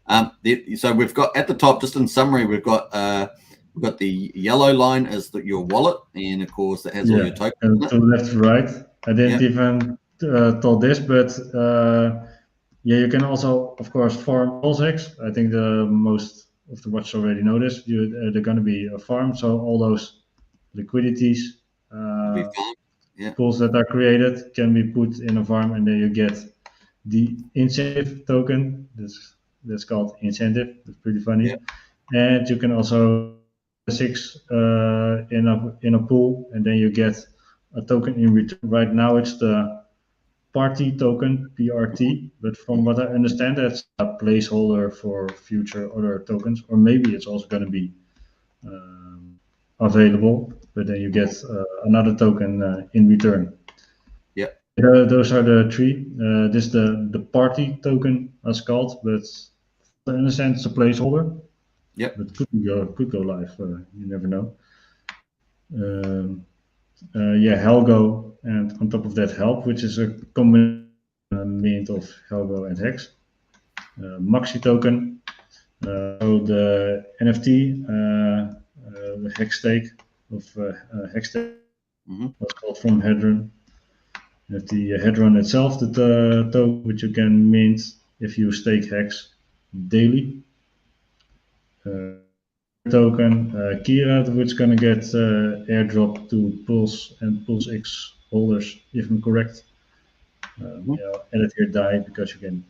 So we've got at the top, just in summary, we've got the yellow line is your wallet, and of course it has all your tokens. And to left to right, I didn't even told this, but yeah, you can also, of course, farm PulseX. I think the most of the watchers already know this. They're going to be a farm, so all those liquidities, pools that are created can be put in a farm, and then you get the incentive token. That's called incentive. That's pretty funny. And you can also six in a pool, and then you get a token in return. Right now it's the party token, PRT, but from what I understand, that's a placeholder for future other tokens, or maybe it's also going to be available, but then you get another token in return. Yeah. Those are the three. This is the party token, as called, but I understand it's a placeholder. Yep. But could go live. You never know. Yeah, Helgo, and on top of that, Help, which is a combination mint of Helgo and Hex. Maxi token. So the NFT, the Hex stake of Hex stake, what's called from Hedron. You have the Hedron itself, the token which you can mint if you stake Hex daily. Token Kira, which is going to get airdrop to Pulse and PulseX holders, if I'm correct. Edit here die because you can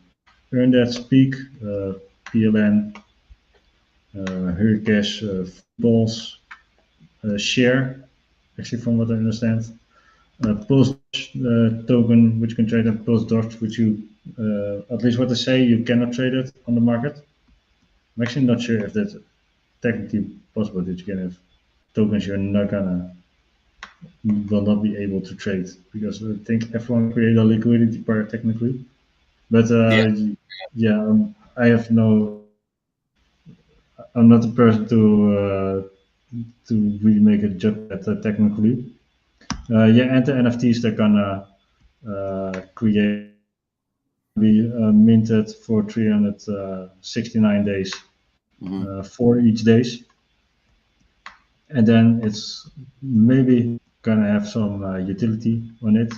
earn that speak, PLN, Hurcash, Pulse, share, actually from what I understand. Pulse token, which can trade on PulseDog, which you, at least what they say, you cannot trade it on the market. I'm actually not sure if that's technically possible that you can have tokens you're not gonna will not be able to trade, because I think everyone create a liquidity pair technically, but I have no, I'm not the person to really make a judge at technically. And the NFTs they're gonna create be minted for 369 days for each days. And then it's maybe gonna have some utility on it.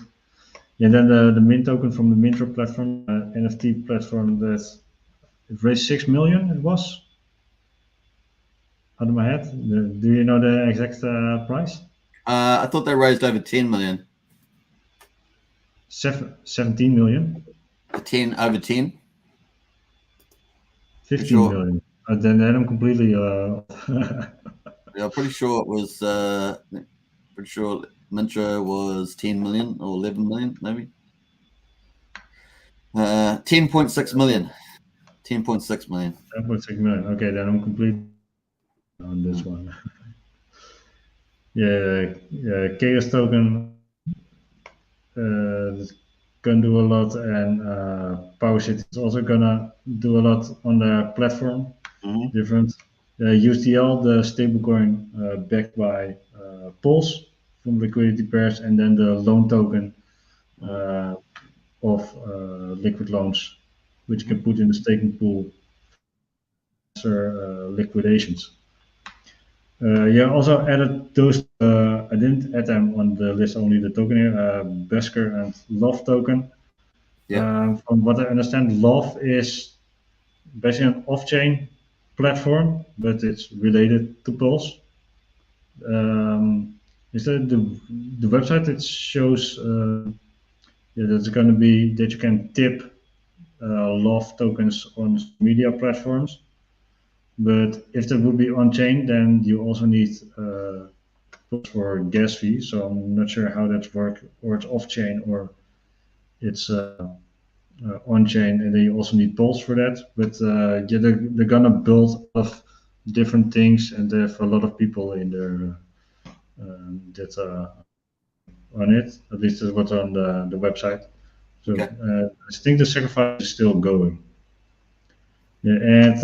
And then the mint token from the Minter platform, NFT platform, that it raised 6 million. It was out of my head. Do you know the exact price? I thought they raised over 10 million. 17 million. 10 over 10. 15 million. Then I'm completely. Yeah, I'm pretty sure it was. Pretty sure Mintra was 10 million or 11 million, maybe. 10.6 million. 10.6 million. 10.6 million. Okay, then I'm completely on this one. Yeah, Chaos token can do a lot, and Power City is also gonna do a lot on their platform. Different USDL, the stablecoin backed by Pulse from liquidity pairs, and then the loan token of liquid loans, which you can put in the staking pool for liquidations. Also added those. I didn't add them on the list, only the token here, Besker and Love token. From what I understand, Love is basically an off-chain platform, but it's related to Pulse. Is that the website? It shows that's going to be that you can tip Love tokens on media platforms. But if that would be on-chain, then you also need for gas fee. So I'm not sure how that works, or it's off-chain or it's on-chain, and then you also need Pulse for that. But they're gonna build a lot of different things, and they have a lot of people in there that on it. At least that's what's on the website. So I think the sacrifice is still going. Yeah, and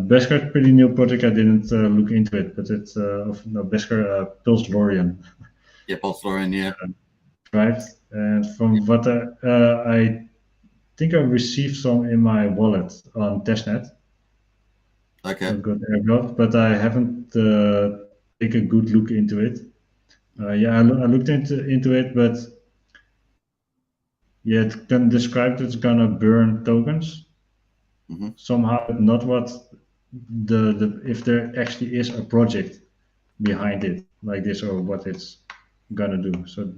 Besker, pretty new project. I didn't look into it, but it's Besker PulseLN. Yeah, PulseLN, yeah. Right, and from what I think I received some in my wallet on testnet. Okay. I've got airdrop, but I haven't taken a good look into it. I looked into it, but yeah, it can describe it's gonna burn tokens. Somehow, not what the if there actually is a project behind it like this, or what it's gonna do. So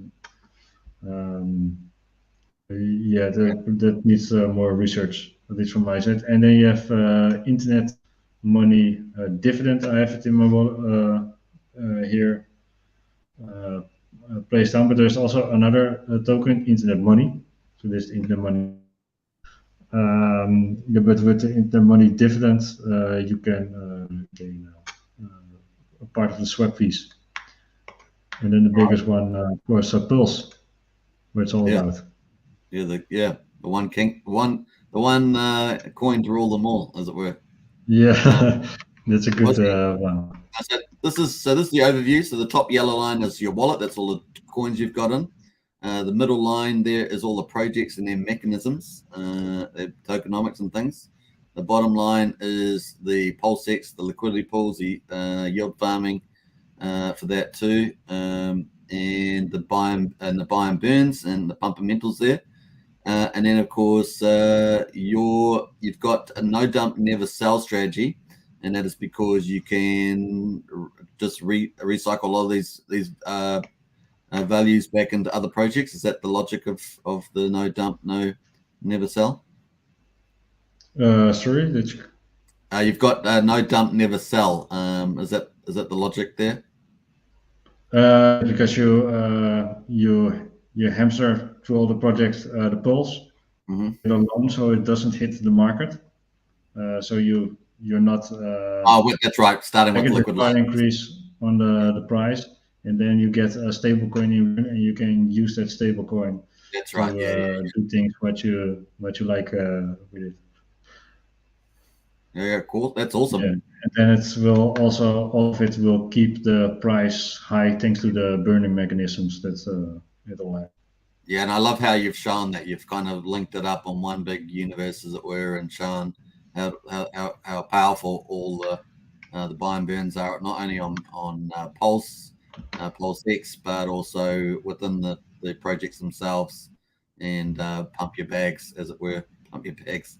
that needs more research, at least from my side. And then you have internet money dividend. I have it in my wallet here placed down, but there's also another token, internet money. So this internet money. Yeah, but with the internet money dividend, you can gain a part of the swap fees. And then the biggest one, of course, Pulse, what it's all about. Yeah, the one king, the one coin to rule them all, as it were. Yeah, that's a good one. So this is the overview. So the top yellow line is your wallet. That's all the coins you've got in. The middle line there is all the projects and their mechanisms, their tokenomics and things. The bottom line is the PulseX, the liquidity pools, the yield farming for that too, and the buy and burns and the fundamentals there. And then of course you've got a NoDump NeverSell strategy, and that is because you can just recycle a lot of these values back into other projects. Is that the logic of the NoDump NeverSell? Sorry, that You've got NoDump NeverSell. Is that the logic there? because you hamster through all the projects the Pulse alone, so it doesn't hit the market. So you're not. That's right. Starting with liquid line increase on the price, and then you get a stable coin and you can use that stable coin. That's right. To do things what you like with it. Yeah, cool. That's awesome. Yeah. And then all of it will keep the price high thanks to the burning mechanisms that it'll have. Yeah, and I love how you've shown that you've kind of linked it up on one big universe, as it were, and shown how powerful all the buy and burns are, not only on PulseX, but also within the projects themselves, and pump your bags, as it were, pump your bags.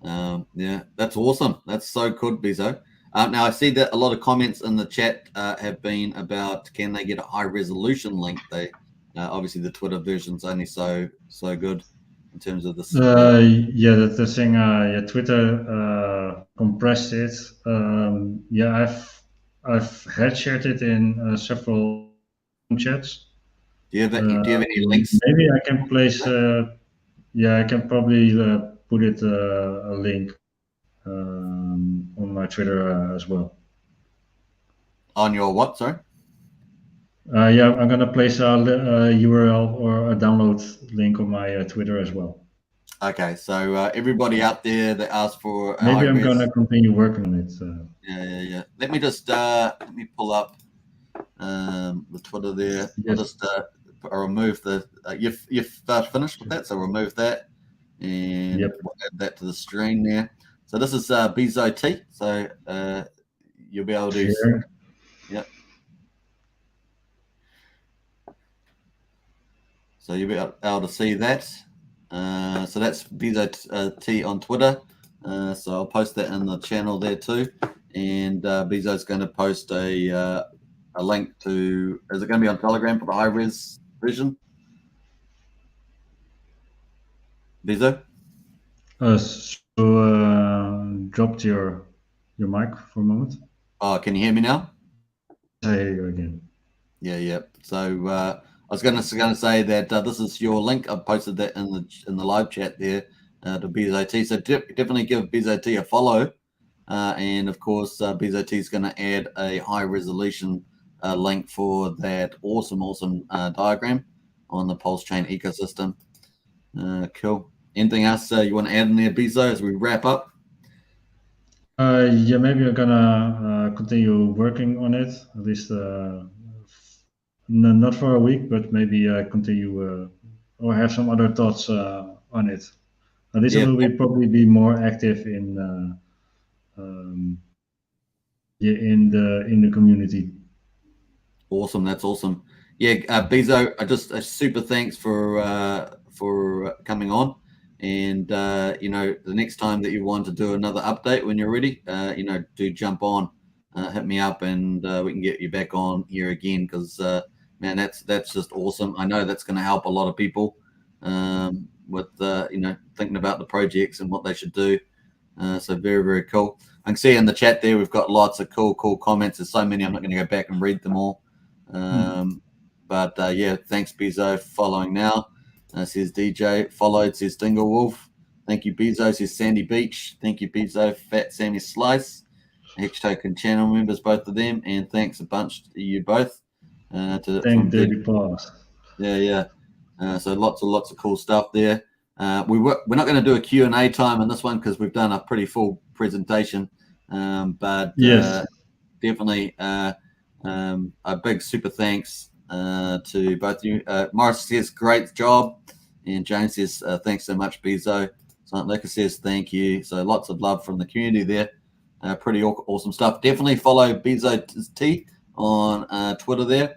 Yeah, that's awesome. That's so good, BEZO. Now I see that a lot of comments in the chat have been about, can they get a high resolution link? They obviously the Twitter version's only so good in terms of this. Yeah, that's the thing. Yeah, Twitter compressed it. Yeah, I've shared it in several chats. Do you have any links? Maybe I can place. Yeah, I can probably put it a link on my Twitter as well. On your what? Sorry. Yeah, I'm gonna place a URL or a download link on my Twitter as well. Okay, so everybody out there that asked for maybe I'm gonna continue working on it. Yeah. Let me just pull up the Twitter there. Yes. I'll remove the. You've finished with that, so remove that, and add that to the screen there. So this is BEZO T. So you'll be able to. Sure. Yep. So you'll be able to see that. So that's BEZO T on Twitter. So I'll post that in the channel there too. And BEZO's going to post a link to. Is it going to be on Telegram for the high res version? BEZO. So dropped your mic for a moment. Oh, can you hear me now? I hear you again. Yeah. So I was going to say that this is your link. I've posted that in the live chat there to BEZO T. So definitely give BEZO T a follow. And of course, BEZO T is going to add a high resolution link for that awesome diagram on the PulseChain ecosystem. Cool. Anything else you want to add in there, BEZO, as we wrap up? Yeah, maybe I'm gonna continue working on it, at least not for a week, but maybe continue or have some other thoughts on it. At least I will probably be more active in the community. Awesome, that's awesome. Yeah, BEZO, just a super thanks for coming on. And the next time that you want to do another update when you're ready, do jump on, hit me up, and we can get you back on here again, because man, that's just awesome. I know that's going to help a lot of people with thinking about the projects and what they should do. So very, very cool. I can see in the chat there we've got lots of cool comments. There's so many, I'm not going to go back and read them all. But yeah, thanks BEZO. Following now, says DJ. Followed, says Dinglewolf. Thank you BEZO, says Sandy Beach. Thank you BEZO, Fat Sammy Slice. Hex Token channel members, both of them, and thanks a bunch to you both. Thank David Paws. Yeah. So lots of cool stuff there. We're not going to do a Q&A time in this one because we've done a pretty full presentation. But yes, definitely a big super thanks to both of you. Morris says great job, and James says thanks so much BEZO. Silent Liquor says thank you. So lots of love from the community there. Pretty awesome stuff. Definitely follow BEZO T on Twitter there.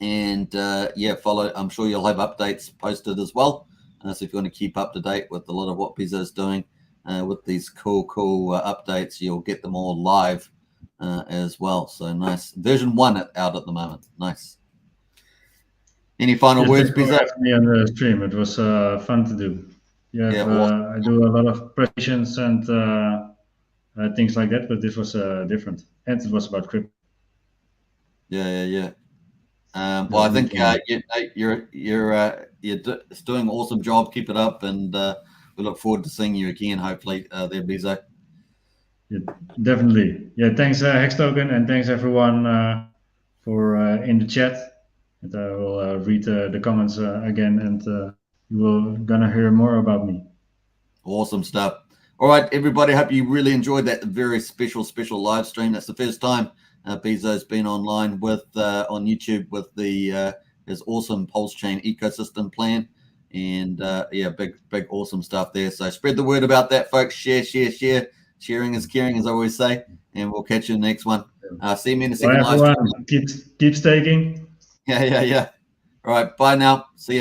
And yeah, follow. I'm sure you'll have updates posted as well. So if you want to keep up to date with a lot of what BEZO is doing with these cool updates, you'll get them all live as well. So nice. Version 1 out at the moment. Nice. Any final words, BEZO? Having me on the stream. It was fun to do. Awesome. I do a lot of presentations and things like that, but this was different, and it was about crypto. Yeah. Well, I think you're doing an awesome job. Keep it up, and we look forward to seeing you again, hopefully, there, BEZO. Yeah, definitely. Yeah, thanks, Hex Token, and thanks everyone for in the chat. And I will read the comments again, and you will gonna hear more about me. Awesome stuff. All right, everybody. Hope you really enjoyed that very special live stream. That's the first time BEZO's been online with on YouTube with his awesome PulseChain ecosystem plan, and yeah, big awesome stuff there. So spread the word about that, folks. Share. Sharing is caring, as I always say, and we'll catch you in the next one. See you in a second. Bye, everyone. Keep staking. Yeah. All right, bye now. See you.